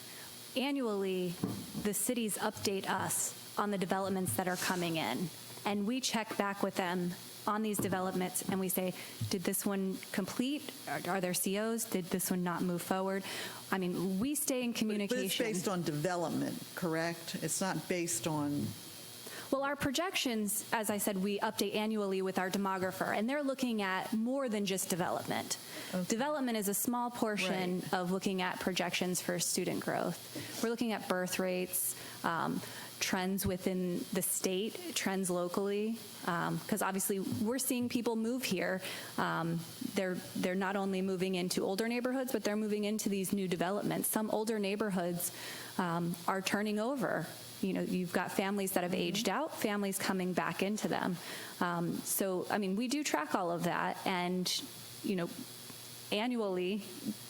annually, the cities update us on the developments that are coming in, and we check back with them on these developments and we say, did this one complete? Are there COs? Did this one not move forward? I mean, we stay in communication. But it's based on development, correct? It's not based on... Well, our projections, as I said, we update annually with our demographer, and they're looking at more than just development. Okay. Development is a small portion of looking at projections for student growth. We're looking at birth rates, trends within the state, trends locally, because obviously we're seeing people move here. They're not only moving into older neighborhoods, but they're moving into these new developments. Some older neighborhoods are turning over. You know, you've got families that have aged out, families coming back into them. So, I mean, we do track all of that, and, you know, annually,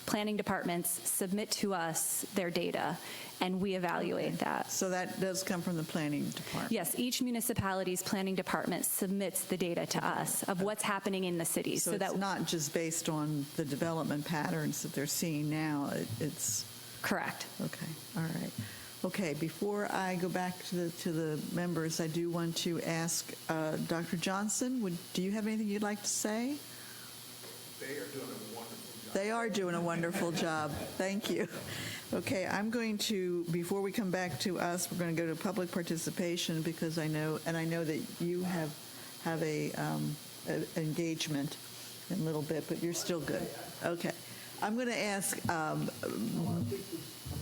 planning departments submit to us their data, and we evaluate that. So that does come from the planning department? Yes, each municipality's planning department submits the data to us of what's happening in the city. So it's not just based on the development patterns that they're seeing now, it's... Correct. Okay, all right. Okay, before I go back to the members, I do want to ask Dr. Johnson, do you have anything you'd like to say? They are doing a wonderful job. They are doing a wonderful job. Thank you. Okay, I'm going to, before we come back to us, we're going to go to public participation because I know that you have a engagement in a little bit, but you're still good. Okay. I'm going to ask...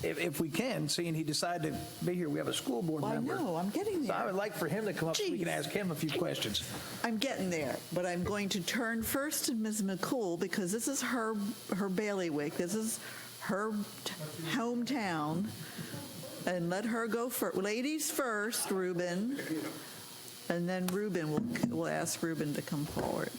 If we can, seeing he decided to be here, we have a school board member. I know, I'm getting there. So I would like for him to come up so we can ask him a few questions. I'm getting there, but I'm going to turn first to Ms. McCool because this is her bailiwick. This is her hometown. And let her go first. Ladies first, Ruben. And then Ruben, we'll ask Ruben to come forward.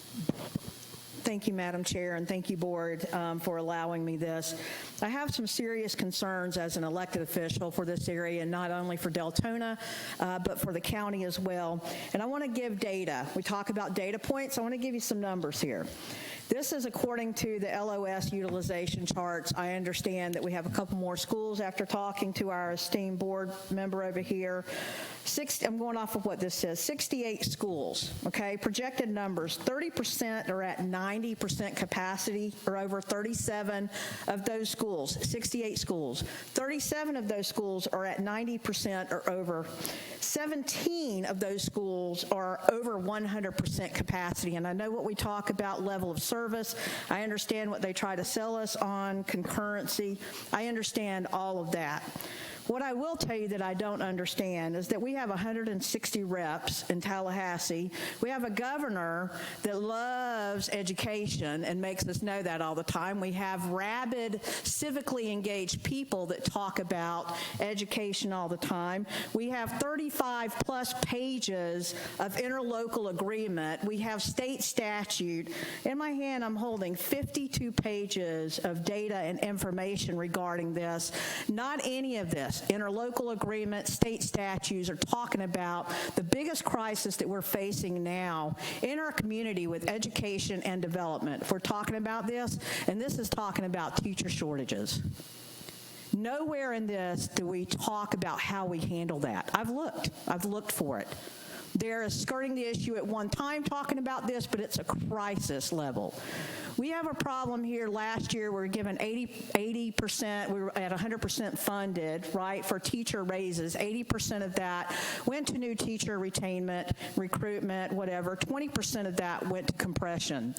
Thank you, Madam Chair, and thank you, Board, for allowing me this. I have some serious concerns as an elected official for this area, and not only for Deltona, but for the county as well. And I want to give data. We talk about data points. I want to give you some numbers here. This is according to the LOS utilization charts. I understand that we have a couple more schools after talking to our esteemed board member over here. I'm going off of what this says, 68 schools, okay? Projected numbers, 30% are at 90% capacity, or over 37 of those schools, 68 schools. 37 of those schools are at 90% or over. 17 of those schools are over 100% capacity, and I know what we talk about level of service. I understand what they try to sell us on, concurrency. I understand all of that. What I will tell you that I don't understand is that we have 160 reps in Tallahassee. We have a governor that loves education and makes us know that all the time. We have rabid, civically engaged people that talk about education all the time. We have 35-plus pages of interlocal agreement. We have state statute. In my hand, I'm holding 52 pages of data and information regarding this. Not any of this. Interlocal agreement, state statutes are talking about the biggest crisis that we're facing now in our community with education and development. If we're talking about this, and this is talking about teacher shortages. Nowhere in this do we talk about how we handle that. I've looked for it. They're skirting the issue at one time talking about this, but it's a crisis level. We have a problem here. Last year, we were given 80%, we were at 100% funded, right, for teacher raises. 80% of that went to new teacher retainment, recruitment, whatever. 20% of that went to compression.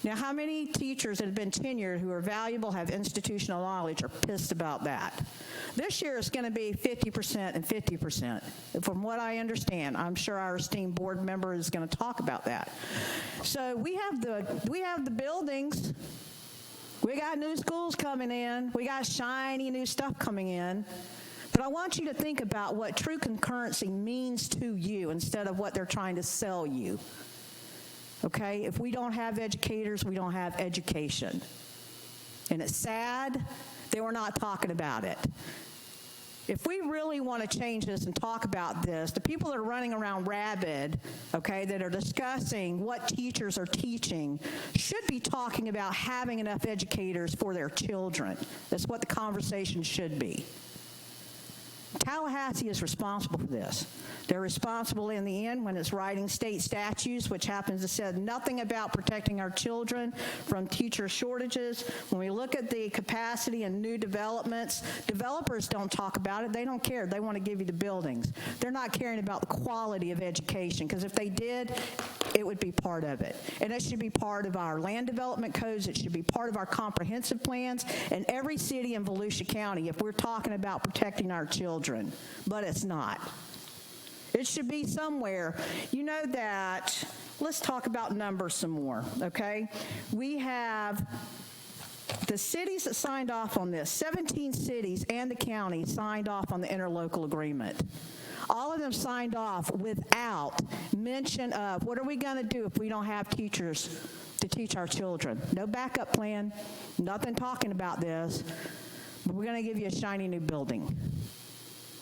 Now, how many teachers that have been tenured who are valuable, have institutional knowledge, are pissed about that? This year, it's going to be 50% and 50%. From what I understand, I'm sure our esteemed board member is going to talk about that. So we have the buildings. We got new schools coming in. We got shiny new stuff coming in. But I want you to think about what true concurrency means to you instead of what they're trying to sell you. Okay? If we don't have educators, we don't have education. And it's sad that we're not talking about it. If we really want to change this and talk about this, the people that are running around rabid, okay, that are discussing what teachers are teaching, should be talking about having enough educators for their children. That's what the conversation should be. Tallahassee is responsible for this. They're responsible in the end when it's writing state statutes, which happens to say nothing about protecting our children from teacher shortages. When we look at the capacity and new developments, developers don't talk about it. They don't care. They want to give you the buildings. They're not caring about the quality of education, because if they did, it would be part of it. And it should be part of our land development codes. It should be part of our comprehensive plans. And every city in Volusia County, if we're talking about protecting our children, but it's not. It should be somewhere. You know that, let's talk about numbers some more, okay? We have the cities that signed off on this, 17 cities and the county signed off on the interlocal agreement. All of them signed off without mention of what are we going to do if we don't have teachers to teach our children. No backup plan, nothing talking about this, but we're going to give you a shiny new building.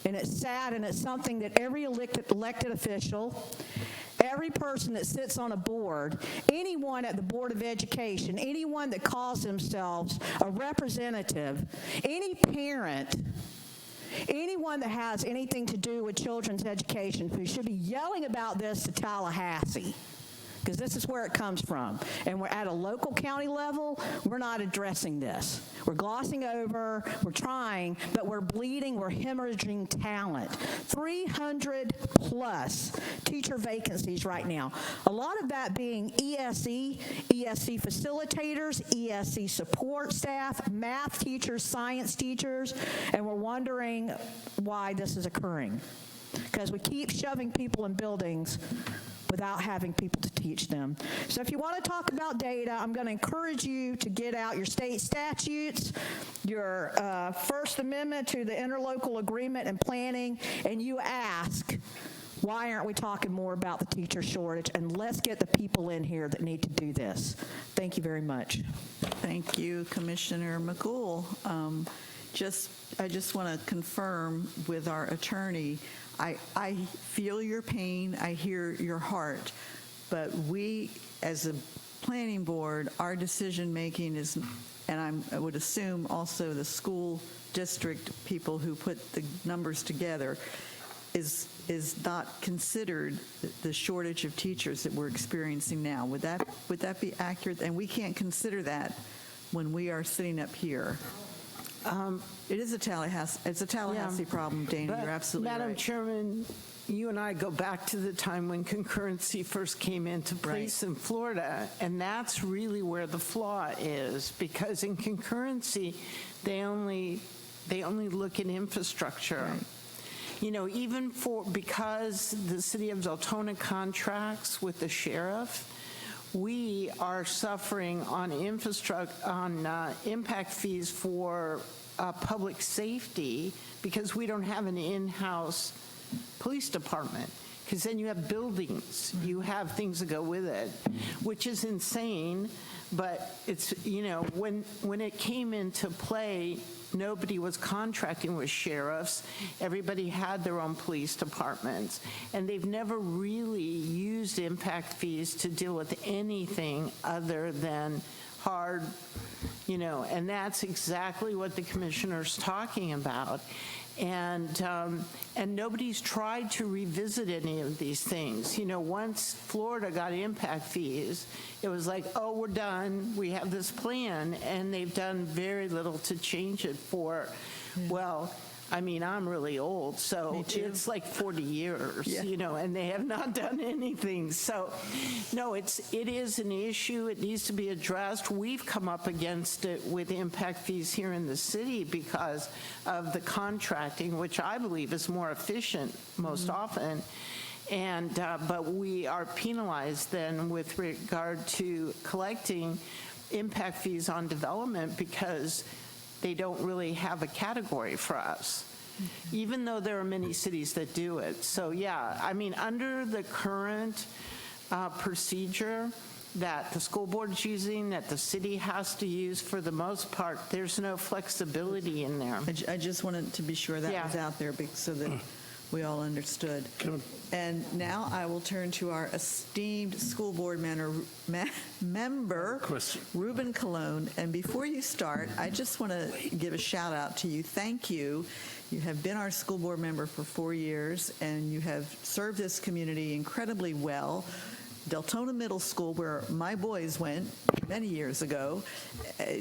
And it's sad, and it's something that every elected official, every person that sits on a board, anyone at the Board of Education, anyone that calls themselves a representative, any parent, anyone that has anything to do with children's education who should be yelling about this to Tallahassee, because this is where it comes from. And we're at a local county level, we're not addressing this. We're glossing over, we're trying, but we're bleeding, we're hemorrhaging talent. 300 plus teacher vacancies right now. A lot of that being ESE facilitators, ESE support staff, math teachers, science teachers, and we're wondering why this is occurring. Because we keep shoving people in buildings without having people to teach them. So if you want to talk about data, I'm going to encourage you to get out your state statutes, your First Amendment to the Interlocal Agreement and planning, and you ask, why aren't we talking more about the teacher shortage? And let's get the people in here that need to do this. Thank you very much. Thank you, Commissioner McCool. I just want to confirm with our attorney, I feel your pain, I hear your heart, but we, as a planning board, our decision-making is, and I would assume also the school district people who put the numbers together, is not considered the shortage of teachers that we're experiencing now. Would that be accurate? And we can't consider that when we are sitting up here. It is a Tallahassee problem, Dana. You're absolutely right. Madam Chairman, you and I go back to the time when concurrency first came into place in Florida, and that's really where the flaw is, because in concurrency, they only look at infrastructure. Right. You know, even because the city of Deltona contracts with the sheriff, we are suffering on impact fees for public safety because we don't have an in-house police department. Because then you have buildings, you have things that go with it, which is insane. But it's, you know, when it came into play, nobody was contracting with sheriffs. Everybody had their own police departments. And they've never really used impact fees to deal with anything other than hard, you know, and that's exactly what the commissioner's talking about. And nobody's tried to revisit any of these things. You know, once Florida got impact fees, it was like, oh, we're done. We have this plan. And they've done very little to change it for, well, I mean, I'm really old, so it's like 40 years, you know, and they have not done anything. So, no, it is an issue. It needs to be addressed. We've come up against it with impact fees here in the city because of the contracting, which I believe is more efficient most often. And but we are penalized then with regard to collecting impact fees on development because they don't really have a category for us, even though there are many cities that do it. So yeah, I mean, under the current procedure that the school board is using, that the city has to use, for the most part, there's no flexibility in there. I just wanted to be sure that was out there so that we all understood. And now I will turn to our esteemed school board member, Ruben Colon. And before you start, I just want to give a shout out to you. Thank you. You have been our school board member for 4 years, and you have served this community incredibly well. Deltona Middle School, where my boys went many years ago,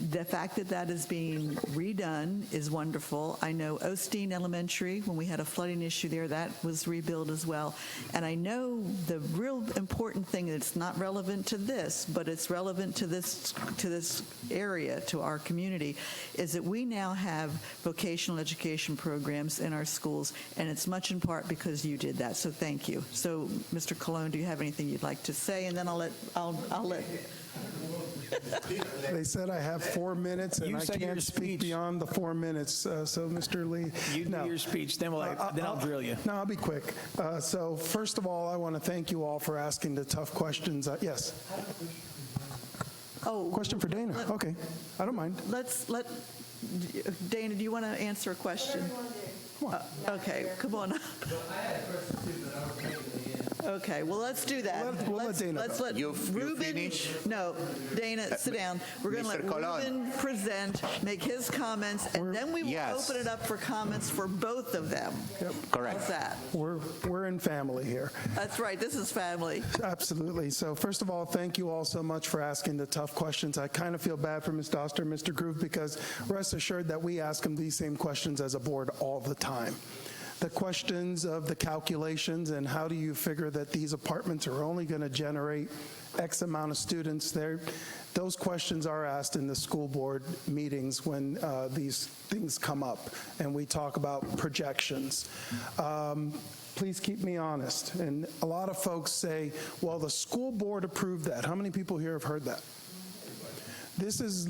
the fact that that is being redone is wonderful. I know Osteen Elementary, when we had a flooding issue there, that was rebuilt as well. And I know the real important thing that's not relevant to this, but it's relevant to this area, to our community, is that we now have vocational education programs in our schools, and it's much in part because you did that. So thank you. So, Mr. Colon, do you have anything you'd like to say? And then I'll let. They said I have 4 minutes, and I can't speak beyond the 4 minutes. So, Mr. Lee, you do your speech, then I'll drill you. No, I'll be quick. So, first of all, I want to thank you all for asking the tough questions. Yes. Oh, question for Dana. Okay, I don't mind. Let Dana. Do you want to answer a question? Okay, come on up. I had a question too, but I was making the end. Okay, well, let's do that. Let's let Ruben. Finish? No, Dana, sit down. We're going to let Ruben present, make his comments, and then we will open it up for comments for both of them. Yep. Correct. How's that? We're in family here. That's right. This is family. Absolutely. So first of all, thank you all so much for asking the tough questions. I kind of feel bad for Ms. Doster and Mr. Groove, because rest assured that we ask them these same questions as a board all the time. The questions of the calculations and how do you figure that these apartments are only going to generate X amount of students there, those questions are asked in the school board meetings when these things come up and we talk about projections. Please keep me honest. And a lot of folks say, well, the school board approved that. How many people here have heard that? This is,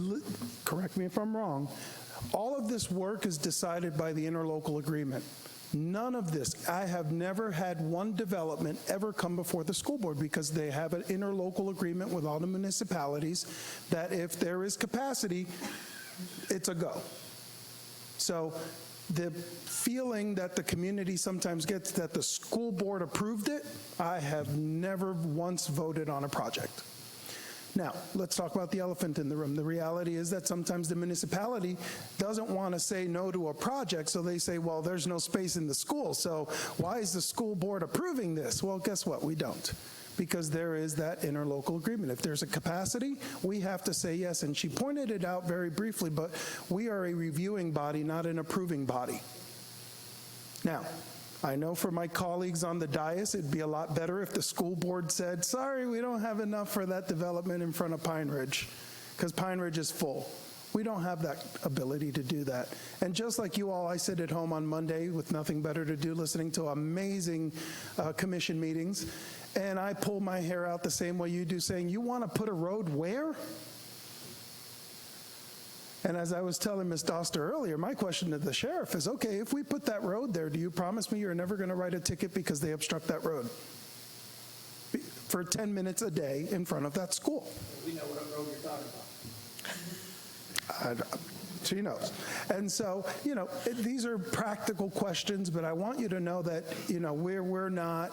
correct me if I'm wrong, all of this work is decided by the Interlocal Agreement. None of this. I have never had one development ever come before the school board because they have an interlocal agreement with all the municipalities that if there is capacity, it's a go. So the feeling that the community sometimes gets that the school board approved it, I have never once voted on a project. Now, let's talk about the elephant in the room. The reality is that sometimes the municipality doesn't want to say no to a project, so they say, well, there's no space in the school, so why is the school board approving this? Well, guess what? We don't, because there is that interlocal agreement. If there's a capacity, we have to say yes, and she pointed it out very briefly, but we are a reviewing body, not an approving body. Now, I know for my colleagues on the dais, it'd be a lot better if the school board said, sorry, we don't have enough for that development in front of Pine Ridge, because Pine Ridge is full. We don't have that ability to do that. And just like you all, I sit at home on Monday with nothing better to do, listening to amazing commission meetings, and I pull my hair out the same way you do, saying, you want to put a road where? And as I was telling Ms. Doster earlier, my question to the sheriff is, okay, if we put that road there, do you promise me you're never going to write a ticket because they obstruct that road for 10 minutes a day in front of that school? We know what road you're talking about. She knows. And so, these are practical questions, but I want you to know that, we're not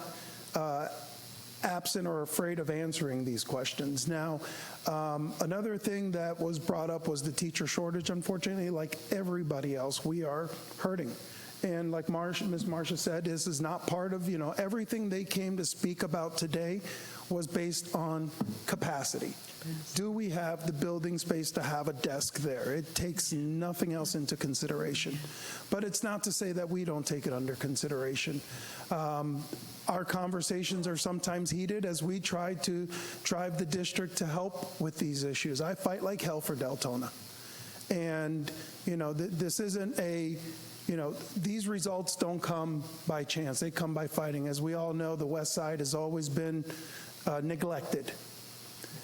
absent or afraid of answering these questions. Now, another thing that was brought up was the teacher shortage. Unfortunately, like everybody else, we are hurting. And like Ms. Marcia said, this is not part of, everything they came to speak about today was based on capacity. Do we have the building space to have a desk there? It takes nothing else into consideration. But it's not to say that we don't take it under consideration. Our conversations are sometimes heated as we try to drive the district to help with these issues. I fight like hell for Deltona. And, this isn't a, these results don't come by chance. They come by fighting. As we all know, the West Side has always been neglected.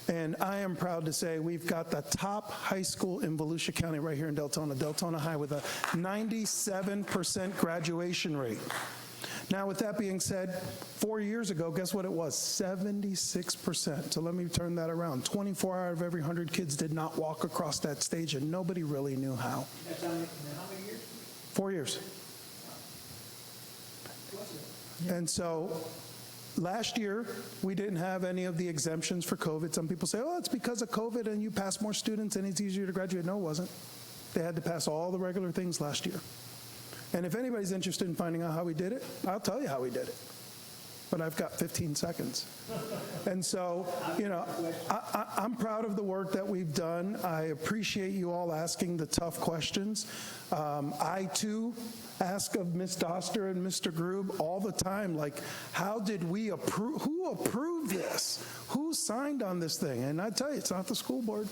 And I am proud to say we've got the top high school in Volusia County right here in Deltona, Deltona High, with a 97% graduation rate. Now, with that being said, 4 years ago, guess what it was? 76%. So let me turn that around. 24 out of every 100 kids did not walk across that stage, and nobody really knew how. That's how many years? 4 years. What's the And so last year, we didn't have any of the exemptions for COVID. Some people say, oh, it's because of COVID and you pass more students and it's easier to graduate. No, it wasn't. They had to pass all the regular things last year. And if anybody's interested in finding out how we did it, I'll tell you how we did it. But I've got 15 seconds. And so, I'm proud of the work that we've done. I appreciate you all asking the tough questions. I, too, ask of Ms. Doster and Mr. Grube all the time, like, how did we approve? Who approved this? Who signed on this thing? And I tell you, it's not the school board.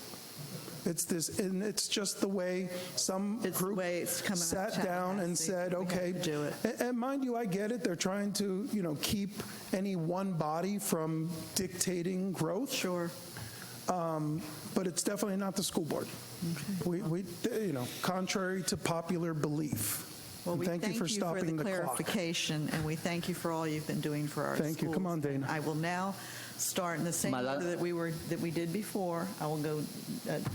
It's this, and it's just the way some group sat down and said, okay, and mind you, I get it. They're trying to, keep any one body from dictating growth. Sure. But it's definitely not the school board. Okay. We contrary to popular belief. Well, we thank you for stopping the clock. clarification, and we thank you for all you've been doing for our schools. Thank you. Come on, Dana. I will now start in the same order that we did before. I will go.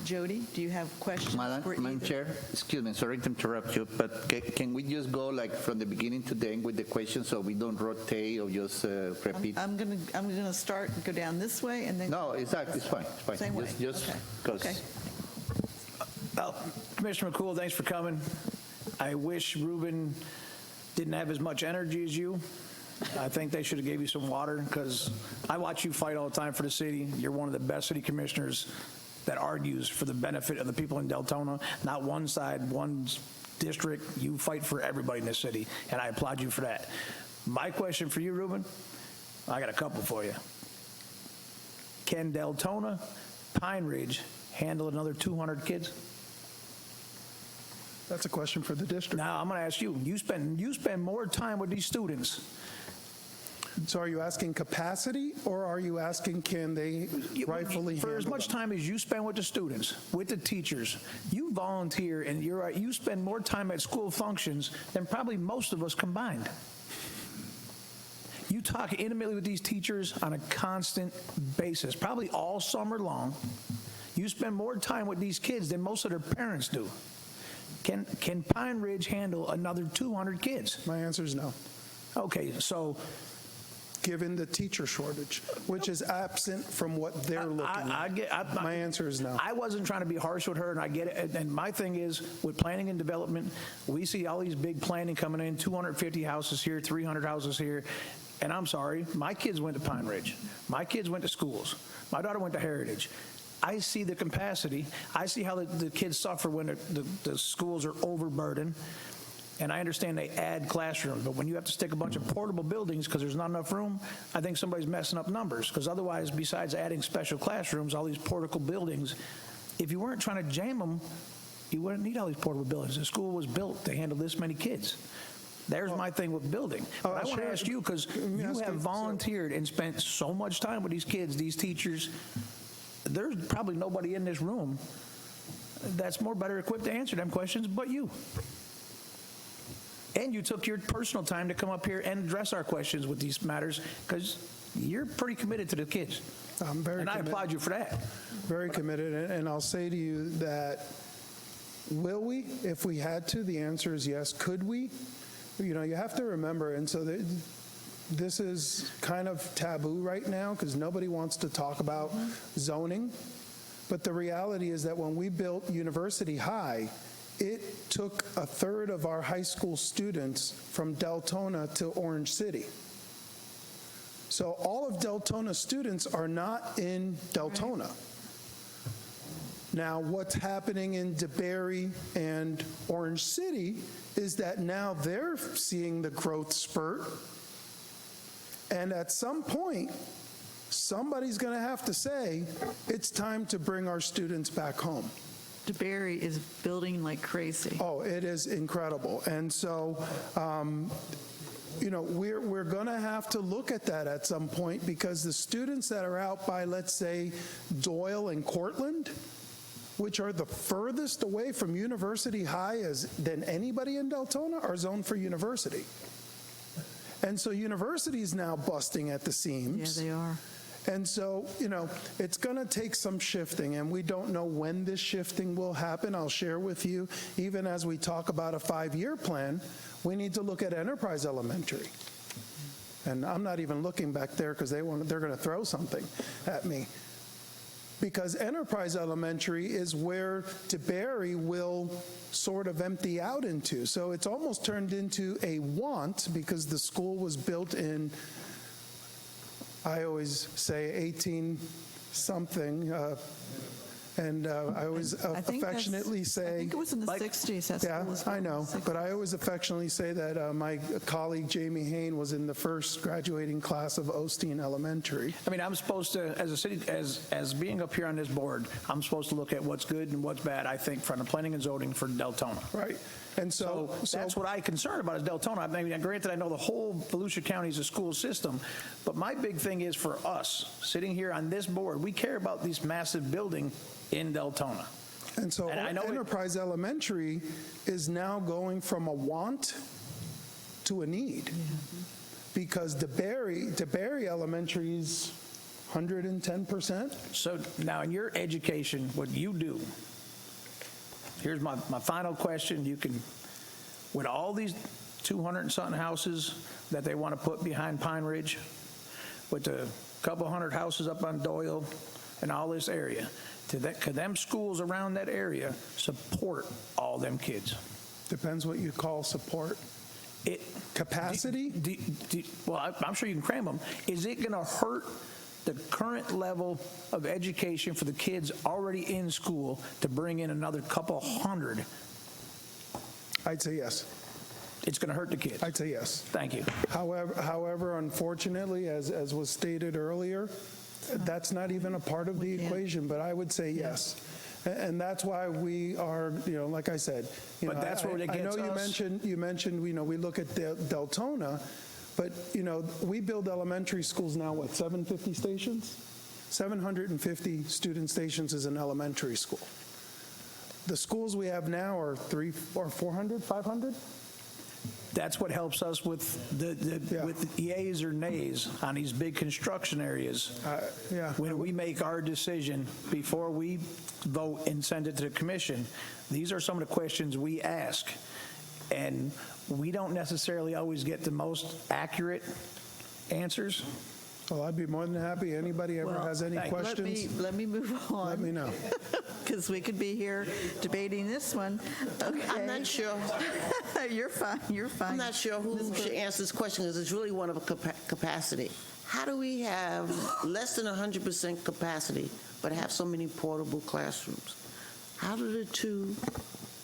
Jody, do you have questions? Madam Chair, excuse me, sorry to interrupt you, but can we just go like from the beginning to the end with the questions so we don't rotate or just repeat? I'm gonna start and go down this way and then. No, exactly. It's fine. It's fine. Same way. Just Okay. Commissioner McCool, thanks for coming. I wish Ruben didn't have as much energy as you. I think they should have gave you some water, because I watch you fight all the time for the city. You're one of the best city commissioners that argues for the benefit of the people in Deltona, not one side, one district. You fight for everybody in this city, and I applaud you for that. My question for you, Ruben, I got a couple for you. Can Deltona Pine Ridge handle another 200 kids? That's a question for the district. Now, I'm going to ask you. You spend more time with these students. So are you asking capacity, or are you asking can they rightfully handle For as much time as you spend with the students, with the teachers, you volunteer, and you spend more time at school functions than probably most of us combined. You talk intimately with these teachers on a constant basis, probably all summer long. You spend more time with these kids than most of their parents do. Can Pine Ridge handle another 200 kids? My answer is no. Okay, so given the teacher shortage, which is absent from what they're looking at. My answer is no. I wasn't trying to be harsh with her, and I get it. And my thing is, with planning and development, we see all these big planning coming in, 250 houses here, 300 houses here. And I'm sorry, my kids went to Pine Ridge. My kids went to schools. My daughter went to Heritage. I see the capacity. I see how the kids suffer when the schools are overburdened. And I understand they add classrooms, but when you have to stick a bunch of portable buildings because there's not enough room, I think somebody's messing up numbers, because otherwise, besides adding special classrooms, all these portable buildings, if you weren't trying to jam them, you wouldn't need all these portable buildings. The school was built to handle this many kids. There's my thing with building. But I want to ask you, because you have volunteered and spent so much time with these kids, these teachers. There's probably nobody in this room that's more better equipped to answer them questions but you. And you took your personal time to come up here and address our questions with these matters, because you're pretty committed to the kids. I'm very committed. I applaud you for that. Very committed. And I'll say to you that, will we? If we had to, the answer is yes. Could we? You have to remember, and so this is kind of taboo right now because nobody wants to talk about zoning. But the reality is that when we built University High, it took a third of our high school students from Deltona to Orange City. So all of Deltona students are not in Deltona. Now, what's happening in DeBerry and Orange City is that now they're seeing the growth spurt. And at some point, somebody's going to have to say, it's time to bring our students back home. DeBerry is building like crazy. Oh, it is incredible. And so, we're going to have to look at that at some point, because the students that are out by, let's say, Doyle and Cortland, which are the furthest away from University High than anybody in Deltona, are zoned for university. And so university is now busting at the seams. Yeah, they are. And so, it's going to take some shifting, and we don't know when this shifting will happen. I'll share with you, even as we talk about a 5-year plan, we need to look at Enterprise Elementary. And I'm not even looking back there because they're going to throw something at me. Because Enterprise Elementary is where DeBerry will sort of empty out into. So it's almost turned into a want because the school was built in, I always say 18-something, and I always affectionately say... I think it was in the 60s. That Yeah, school was I built in know, the 60s. but I always affectionately say that my colleague Jamie Hain was in the first graduating class of Osteen Elementary. I mean, I'm supposed to, as a city, as being up here on this board, I'm supposed to look at what's good and what's bad, I think, from the planning and zoning for Deltona. Right. And so that's what I'm concerned about is Deltona. I mean, granted, I know the whole Volusia County is a school system, but my big thing is for us, sitting here on this board, we care about this massive building in Deltona. And so Enterprise Elementary is now going from a want to a need. Because DeBerry Elementary is 110%. So now in your education, what you do, here's my final question. You can, with all these 200 and something houses that they want to put behind Pine Ridge, with the couple hundred houses up on Doyle and all this area, could them schools around that area support all them kids? Depends what you call support. Capacity? Well, I'm sure you can cram them. Is it going to hurt the current level of education for the kids already in school to bring in another couple hundred? I'd say yes. It's going to hurt the kids? I'd say yes. Thank you. However, unfortunately, as was stated earlier, that's not even a part of the equation, but I would say yes. And that's why we are, like I said, But that's where it I gets know you mentioned, we look at Deltona, but, we build elementary schools now, 750 stations? 750 student stations is an elementary school. The schools we have now are 300 or 400, 500? That's what helps us with with yeas or nays on these big construction areas. When we make our decision before we vote and send it to the commission, these are some of the questions we ask, and we don't necessarily always get the most accurate answers. Well, I'd be more than happy. Anybody ever has any questions? Let me move on. Let me know. Because we could be here debating this one. Okay. I'm not sure. You're fine. You're fine. I'm not sure who should answer this question because it's really one of a capacity. How do we have less than 100% capacity but have so many portable classrooms? How do the two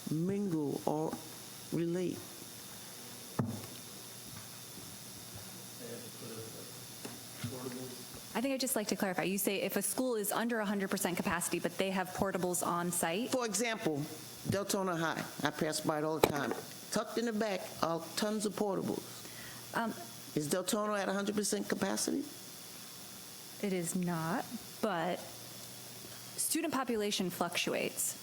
mingle or relate? I think I'd just like to clarify. You say if a school is under 100% capacity, but they have portables on site? For example, Deltona High. I pass by it all the time. Tucked in the back are tons of portables. Is Deltona at 100% capacity? It is not, but student population fluctuates.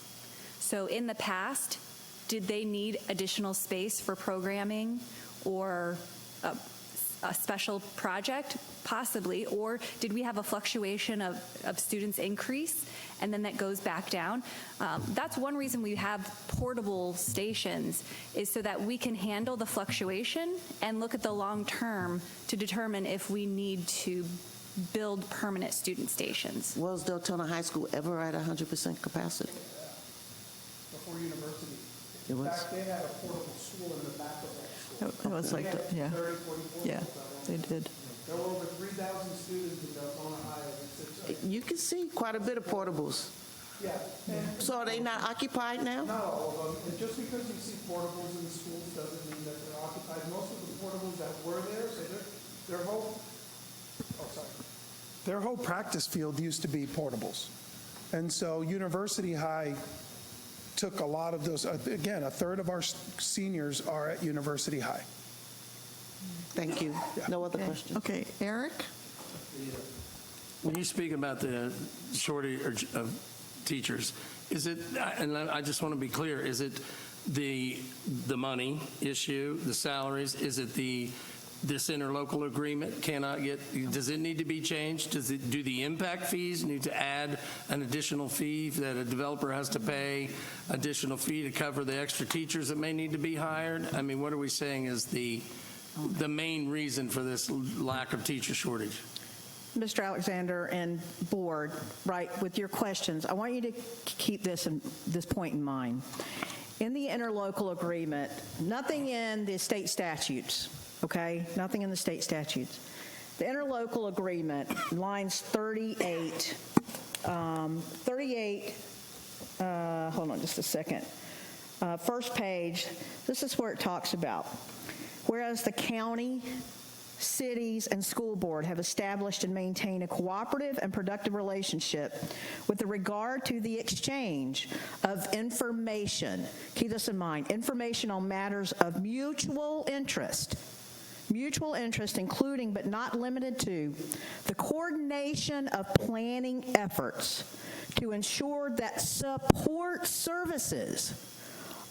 So in the past, did they need additional space for programming or a special project? Possibly. Or did we have a fluctuation of students increase and then that goes back down? That's one reason we have portable stations, is so that we can handle the fluctuation and look at the long term to determine if we need to build permanent student stations. Was Deltona High School ever at 100% capacity? Before university. It was. In fact, they had a portable school in the back of that school. It was like, 30, 40 yeah, portables. they did. There were over 3,000 students in Deltona High. You can see quite a bit of portables. Yeah. So are they not occupied now? Not all of them. And just because you see portables in schools doesn't mean that they're occupied. Most of the portables that were there, their whole practice field used to be portables. And so University High took a lot of those. Again, a third of our seniors are at University High. Thank you. No other questions. Okay, Eric? When you speak about the shortage of teachers, is it, and I just want to be clear, is it the money issue, the salaries? Is it this interlocal agreement cannot get, does it need to be changed? Do the impact fees need to add an additional fee that a developer has to pay, additional fee to cover the extra teachers that may need to be hired? I mean, what are we saying is the the main reason for this lack of teacher shortage? Mr. Alexander and board, right, with your questions, I want you to keep this point in mind. In the interlocal agreement, nothing in the state statutes, okay? Nothing in the state statutes. The interlocal agreement, lines 38, hold on just a second. First page, this is where it talks about. Whereas the county, cities, and school board have established and maintained a cooperative and productive relationship with regard to the exchange of information. Keep this in mind, information on matters of mutual interest. Mutual interest, including but not limited to the coordination of planning efforts to ensure that support services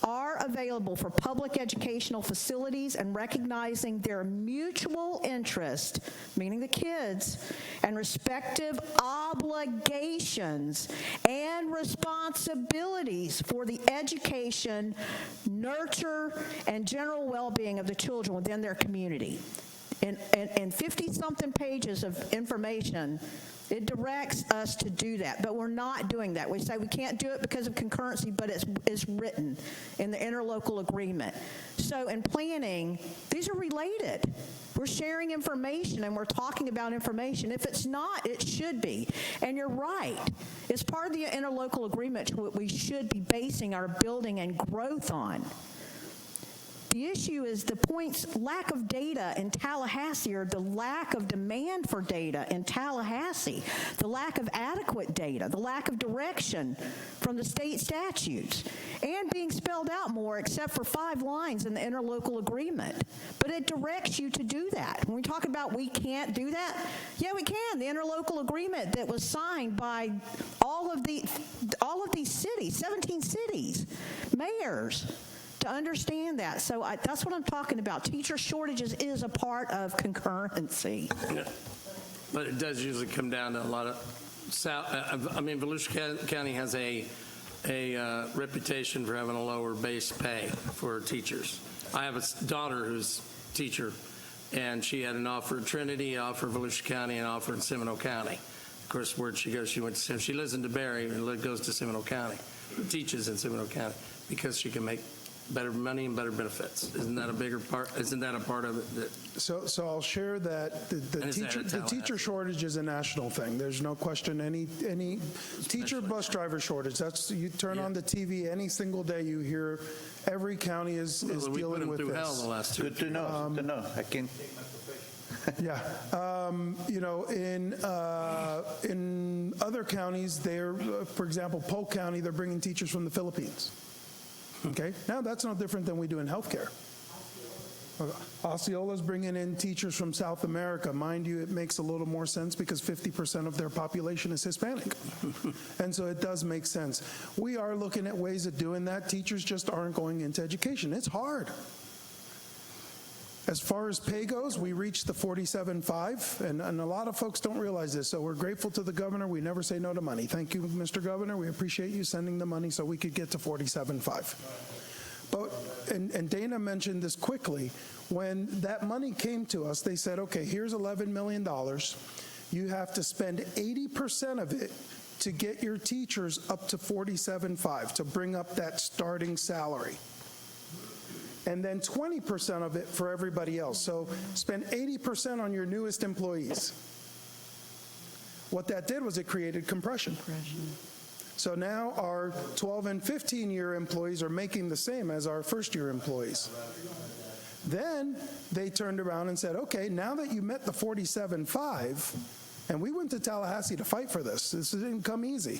are available for public educational facilities and recognizing their mutual interest, meaning the kids, and respective obligations and responsibilities for the education, nurture, and general well-being of the children within their community. In 50-something pages of information, it directs us to do that, but we're not doing that. We say we can't do it because of concurrency, but it's written in the interlocal agreement. So in planning, these are related. We're sharing information and we're talking about information. If it's not, it should be. And you're right. It's part of the interlocal agreement what we should be basing our building and growth on. The issue is the points, lack of data in Tallahassee, or the lack of demand for data in Tallahassee, the lack of adequate data, the lack of direction from the state statutes, and being spelled out more except for 5 lines in the interlocal agreement. But it directs you to do that. When we talk about we can't do that, yeah, we can. The interlocal agreement that was signed by all of these cities, 17 cities, mayors, to understand that. So that's what I'm talking about. Teacher shortages is a part of concurrency. Yeah. But it does usually come down to a lot of, Volusia County has a reputation for having a lower base pay for teachers. I have a daughter who's a teacher, and she had an offer at Trinity, an offer at Volusia County, and an offer in Seminole County. Of course, where'd she go? She lives in DeBerry and goes to Seminole County, teaches in Seminole County, because she can make better money and better benefits. Isn't that a bigger part? Isn't that a part of it? So I'll share that the teacher shortage is a national thing. There's no question. Any teacher bus driver shortage. That's, you turn on the TV any single day, you hear every county is dealing with this. Through hell the last 2 Good to know. Good to know. I can. Yeah, in other counties, they're, for example, Polk County, they're bringing teachers from the Philippines. Okay, now that's no different than we do in healthcare. Osceola's bringing in teachers from South America. Mind you, it makes a little more sense because 50% of their population is Hispanic. And so it does make sense. We are looking at ways of doing that. Teachers just aren't going into education. It's hard. As far as pay goes, we reached the 47.5, and a lot of folks don't realize this, so we're grateful to the governor. We never say no to money. Thank you, Mr. Governor. We appreciate you sending the money so we could get to 47.5. But, and Dana mentioned this quickly, when that money came to us, they said, okay, here's $11 million. You have to spend 80% of it to get your teachers up to 47.5, to bring up that starting salary. And then 20% of it for everybody else. So spend 80% on your newest employees. What that did was it created compression. So now our 12 and 15-year employees are making the same as our first-year employees. Then they turned around and said, okay, now that you met the 47.5, and we went to Tallahassee to fight for this. This didn't come easy.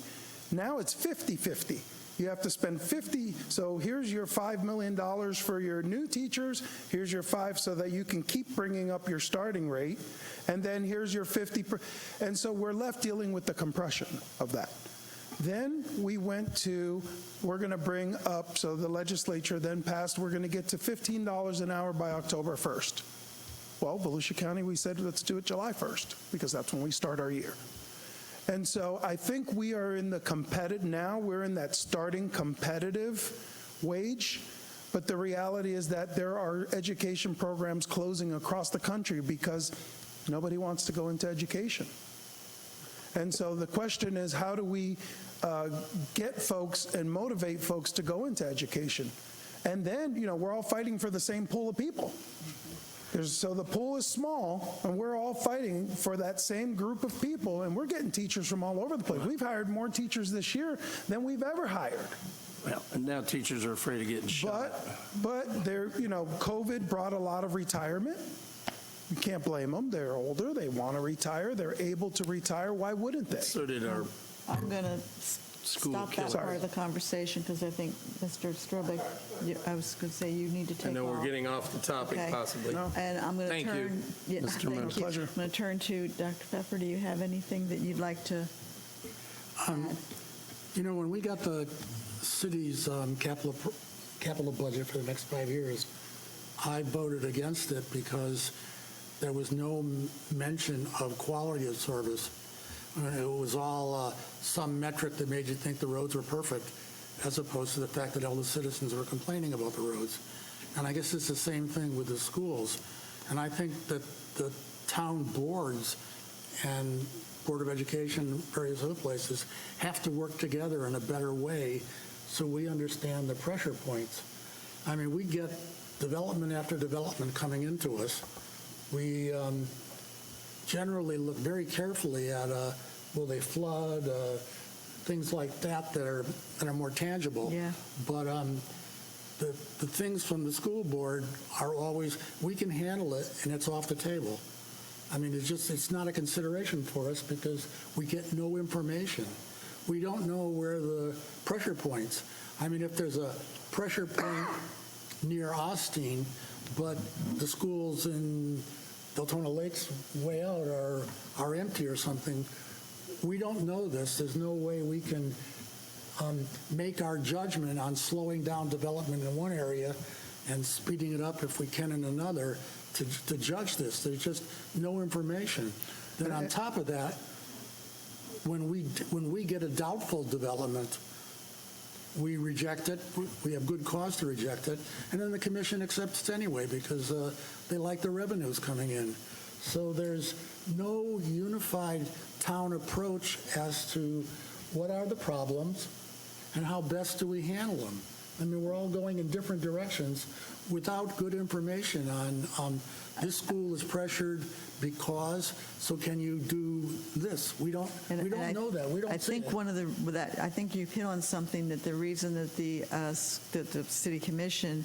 Now it's 50-50. You have to spend 50, so here's your $5 million for your new teachers, here's your 5 so that you can keep bringing up your starting rate, and then here's your 50, and so we're left dealing with the compression of that. Then we went to, we're going to bring up, so the legislature then passed, we're going to get to $15 an hour by October 1st. Well, Volusia County, we said let's do it July 1st, because that's when we start our year. And so I think we are in the competitive, now we're in that starting competitive wage. But the reality is that there are education programs closing across the country because nobody wants to go into education. And so the question is, how do we get folks and motivate folks to go into education? And then, we're all fighting for the same pool of people. So the pool is small, and we're all fighting for that same group of people, and we're getting teachers from all over the place. We've hired more teachers this year than we've ever hired. Well, and now teachers are afraid of getting shot. But they're, COVID brought a lot of retirement. You can't blame them. They're older. They want to retire. They're able to retire. Why wouldn't they? So did our I'm going to school stop that killer. part of the conversation because I think, Mr. Strobeck, I was going to say you need to take I know off. we're getting off the topic, Okay. possibly. And I'm going to Thank you, turn. Mr. Thank Member. you. Pleasure. I'm going to turn to Dr. Pfeffer. Do you have anything that you'd like to add? When we got the city's capital budget for the next 5 years, I voted against it because there was no mention of quality of service. It was all some metric that made you think the roads were perfect, as opposed to the fact that all the citizens were complaining about the roads. And I guess it's the same thing with the schools. And I think that the town boards and Board of Education and various other places have to work together in a better way so we understand the pressure points. I mean, we get development after development coming into us. We generally look very carefully at will they flood, things like that that are more tangible. Yeah. But the things from the school board are always, we can handle it and it's off the table. I mean, it's not a consideration for us because we get no information. We don't know where the pressure points. I mean, if there's a pressure point near Austin, but the schools in Deltona Lakes way out are empty or something, we don't know this. There's no way we can make our judgment on slowing down development in one area and speeding it up if we can in another to judge this. There's just no information. Then on top of that, when we get a doubtful development, we reject it. We have good cause to reject it. And then the commission accepts it anyway because they like the revenues coming in. So there's no unified town approach as to what are the problems and how best do we handle them. I mean, we're all going in different directions without good information on this school is pressured because, so can you do this? We don't know that. We don't see it. I think you've hit on something, that the reason that the city commission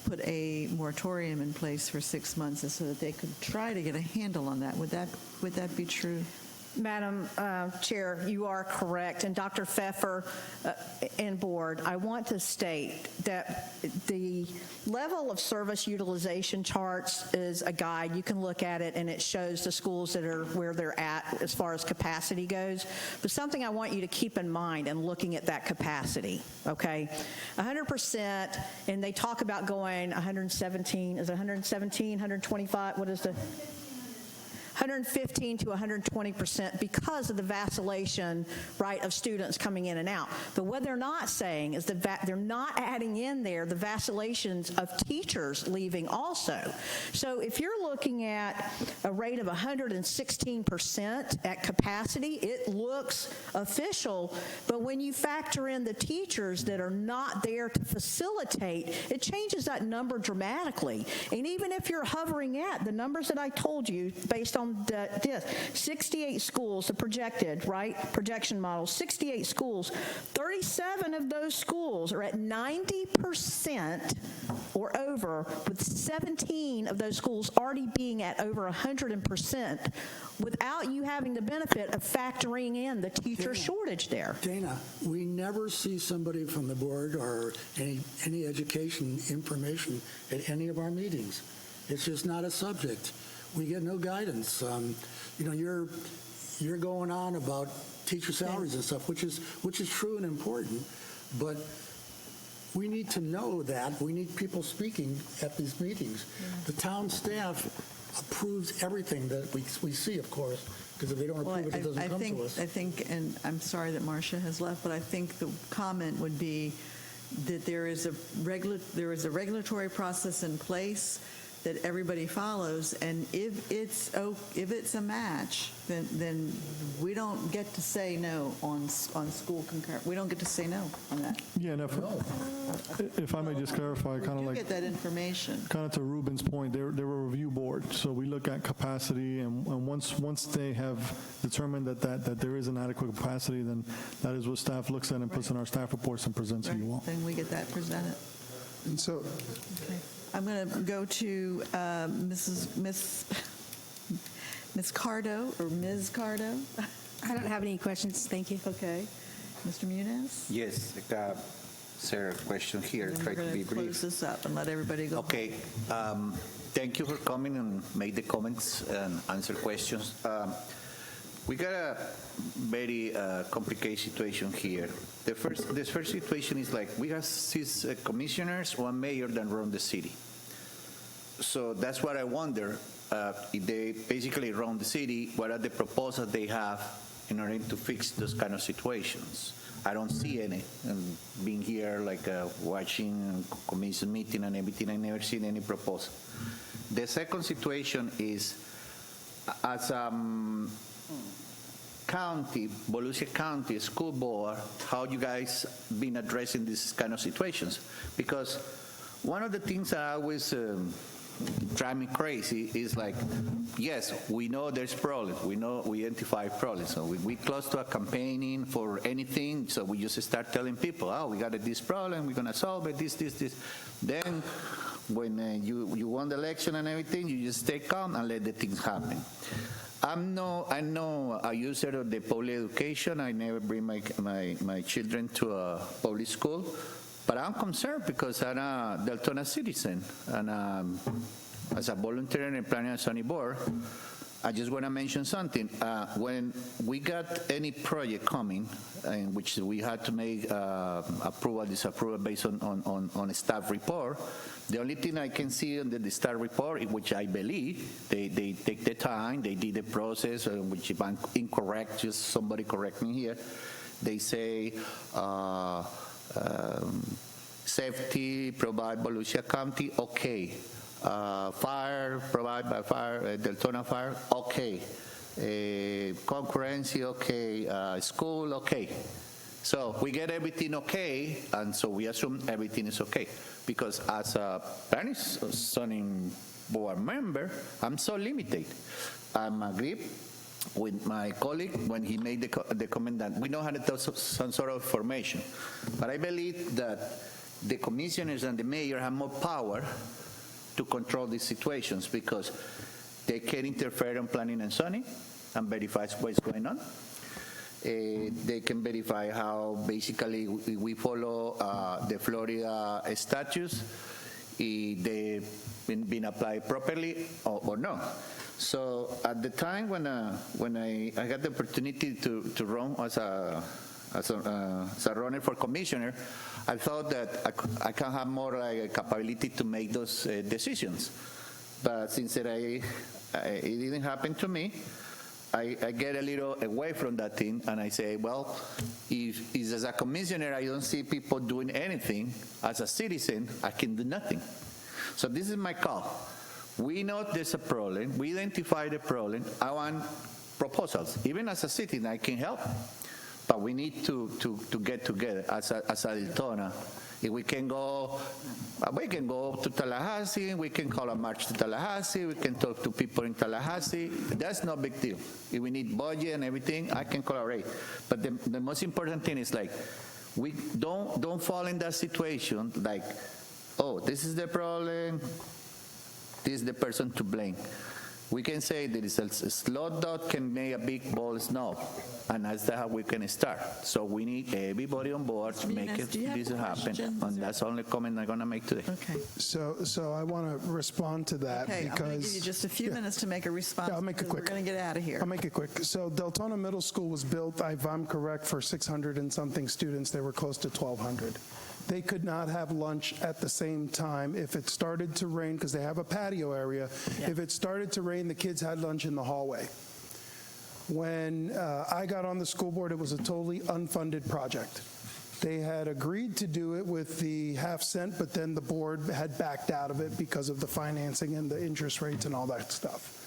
put a moratorium in place for 6 months is so that they could try to get a handle on that. Would that be true? Madam Chair, you are correct. And Dr. Pfeffer and board, I want to state that the level of service utilization charts is a guide. You can look at it and it shows the schools that are where they're at as far as capacity goes. But something I want you to keep in mind in looking at that capacity, okay? 100%, and they talk about going 117, is it 117, 125, what is the? 115 to 120% because of the vacillation, right, of students coming in and out. But what they're not saying is that they're not adding in there the vacillations of teachers leaving also. So if you're looking at a rate of 116% at capacity, it looks official, but when you factor in the teachers that are not there to facilitate, it changes that number dramatically. And even if you're hovering at the numbers that I told you based on this, 68 schools, the projected, right, projection model, 68 schools, 37 of those schools are at 90% or over, with 17 of those schools already being at over 100% without you having the benefit of factoring in the teacher shortage there. Dana, we never see somebody from the board or any education information at any of our meetings. It's just not a subject. We get no guidance. You're going on about teacher salaries and stuff, which is true and important, but we need to know that. We need people speaking at these meetings. Yeah. The town staff approves everything that we see, of course, because if they don't approve it, it doesn't come to us. I think, and I'm sorry that Marcia has left, but I think the comment would be, that there is a regulatory process in place that everybody follows, and if it's a match, then we don't get to say no on school concurrent. We don't get to say no on that. Yeah, and if I may just clarify, kind of You like get that information. kind of to Ruben's point, they're a review board, so we look at capacity, and once they have determined that there is an adequate capacity, then that is what staff looks at and puts in our staff reports and presents to you all. Then we get that presented. And so, Okay. I'm going to go to Miss Cardo, or Ms. Cardo. I don't have any questions, thank you. Okay. Mr. Muniz? Yes, sir, question here. And Try we're to be going to brief. close this up and let everybody go. Okay. Thank you for coming and make the comments and answer questions. We got a very complicated situation here. The first situation is like we have 6 commissioners, 1 mayor that run the city. So that's what I wonder. If they basically run the city, what are the proposals they have in order to fix those kind of situations? I don't see any. And being here, like watching commission meeting and everything, I never seen any proposal. The second situation is, as county, Volusia County School Board, how you guys been addressing these kind of situations? Because one of the things that always drive me crazy is like, yes, we know there's problems. We know we identify problems. So we close to a campaigning for anything, so we just start telling people, oh, we got this problem, we're going to solve it, this. Then when you won the election and everything, you just stay calm and let the things happen. I'm not a user of the public education. I never bring my children to a public school. But I'm concerned because I'm a Deltona citizen, and as a volunteer in the Planning and Zoning Board, I just want to mention something. When we got any project coming, in which we had to make approval, disapproval based on a staff report, the only thing I can see on the staff report, in which I believe they take the time, they did the process, which if I'm incorrect, just somebody correct me here, they say, safety provided by Volusia County, okay. Fire provided by Deltona Fire, okay. Concurrency, okay. School, okay. So we get everything okay, and so we assume everything is okay. Because as a Planning Zoning Board member, I'm so limited. I'm agreed with my colleague when he made the comment that we know how to tell some sort of information. But I believe that the commissioners and the mayor have more power to control these situations because they can interfere in planning and zoning and verify what's going on. They can verify how basically we follow the Florida statutes, if they've been applied properly or no. So at the time when I got the opportunity to run as a runner for commissioner, I thought that I can have more like a capability to make those decisions. But since it didn't happen to me, I get a little away from that thing, and I say, well, if as a commissioner I don't see people doing anything, as a citizen, I can do nothing. So this is my call. We know there's a problem. We identify the problem. I want proposals. Even as a citizen, I can help. But we need to get together as a Deltona. If we can go to Tallahassee, we can call a march to Tallahassee, we can talk to people in Tallahassee. That's no big deal. If we need budget and everything, I can collaborate. But the most important thing is like, we don't fall in that situation like, oh, this is the problem, this is the person to blame. We can say there is a slow dot can make a big ball of snow, and that's how we can start. So we need everybody on board to make this happen, and that's the only comment I'm going to make today. Okay. So I want to respond to that Okay, because I'm going to give you just a few minutes to make a response. Yeah, I'll make it quick. We're going to get out of here. I'll make it quick. So Deltona Middle School was built, if I'm correct, for 600 and something students. They were close to 1,200. They could not have lunch at the same time. If it started to rain, because they have a patio area, if it started to rain, the kids had lunch in the hallway. When I got on the school board, it was a totally unfunded project. They had agreed to do it with the half-cent, but then the board had backed out of it because of the financing and the interest rates and all that stuff.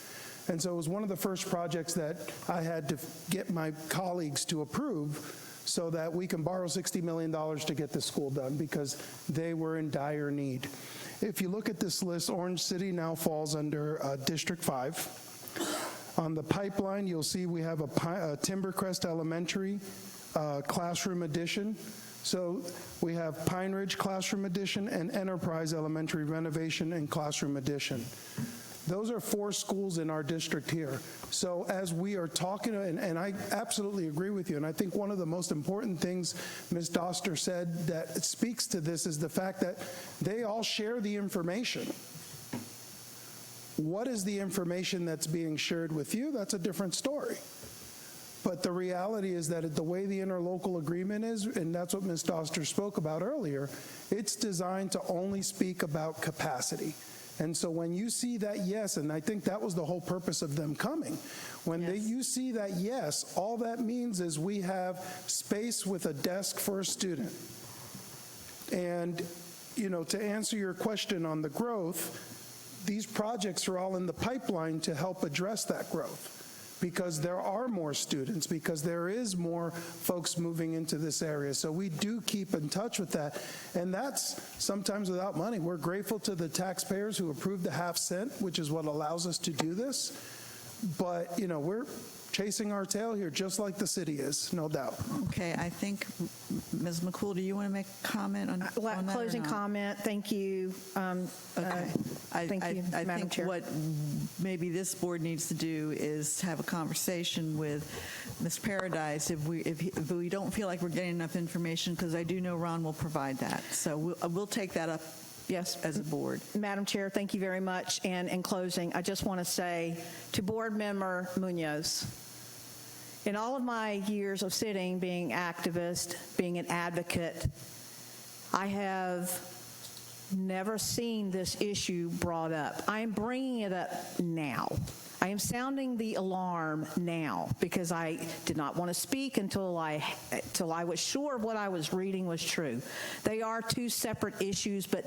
And so it was one of the first projects that I had to get my colleagues to approve so that we can borrow $60 million to get this school done, because they were in dire need. If you look at this list, Orange City now falls under District 5. On the pipeline, you'll see we have a Timbercrest Elementary classroom addition. So we have Pine Ridge classroom addition and Enterprise Elementary renovation and classroom addition. Those are 4 schools in our district here. So as we are talking, and I absolutely agree with you, and I think one of the most important things Ms. Doster said that speaks to this is the fact that they all share the information. What is the information that's being shared with you? That's a different story. But the reality is that the way the interlocal agreement is, and that's what Ms. Doster spoke about earlier, it's designed to only speak about capacity. And so when you see that yes, and I think that was the whole purpose of them coming, when you see that yes, all that means is we have space with a desk for a student. And, you know, to answer your question on the growth, these projects are all in the pipeline to help address that growth, because there are more students, because there is more folks moving into this area. So we do keep in touch with that. And that's sometimes without money. We're grateful to the taxpayers who approved the half-cent, which is what allows us to do this. But, you know, we're chasing our tail here, just like the city is, no doubt. Okay, I think, Ms. McCool, do you want to make a comment on that? Closing comment. Thank you. Okay. Thank you, Madam think Chair. what maybe this board needs to do is have a conversation with Ms. Paradise if we don't feel like we're getting enough information, because I do know Ron will provide that. So we'll take that up. Yes, as a board. Madam Chair, thank you very much. And in closing, I just want to say to Board Member Munoz, in all of my years of sitting, being activist, being an advocate, I have never seen this issue brought up. I am bringing it up now. I am sounding the alarm now, because I did not want to speak until I was sure what I was reading was true. They are 2 separate issues, but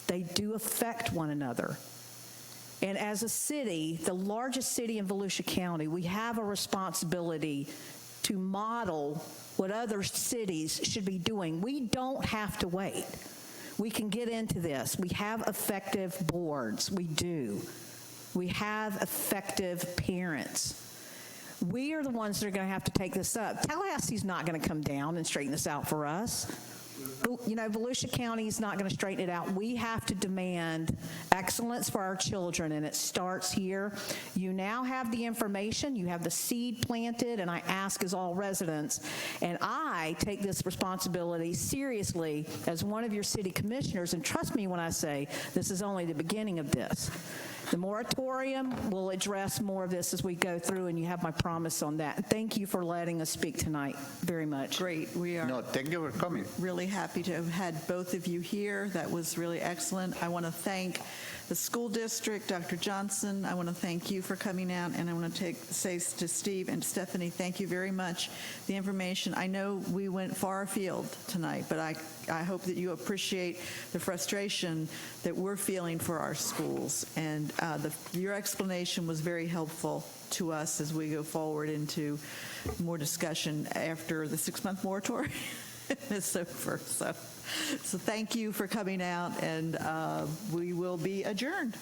they do affect one another. And as a city, the largest city in Volusia County, we have a responsibility to model what other cities should be doing. We don't have to wait. We can get into this. We have effective boards. We do. We have effective parents. We are the ones that are going to have to take this up. Tallahassee's not going to come down and straighten this out for us. You know, Volusia County is not going to straighten it out. We have to demand excellence for our children, and it starts here. You now have the information. You have the seed planted, and I ask as all residents, and I take this responsibility seriously as one of your city commissioners, and trust me when I say this is only the beginning of this. The moratorium will address more of this as we go through, and you have my promise on that. Thank you for letting us speak tonight very much. Great. We are thank you for coming. Really happy to have had both of you here. That was really excellent. I want to thank the school district, Dr. Johnson. I want to thank you for coming out, and I want to say to Steve and Stephanie, thank you very much. The information, I know we went far afield tonight, but I hope that you appreciate the frustration that we're feeling for our schools. And your explanation was very helpful to us as we go forward into more discussion after the 6-month moratorium is over. So thank you for coming out, and we will be adjourned.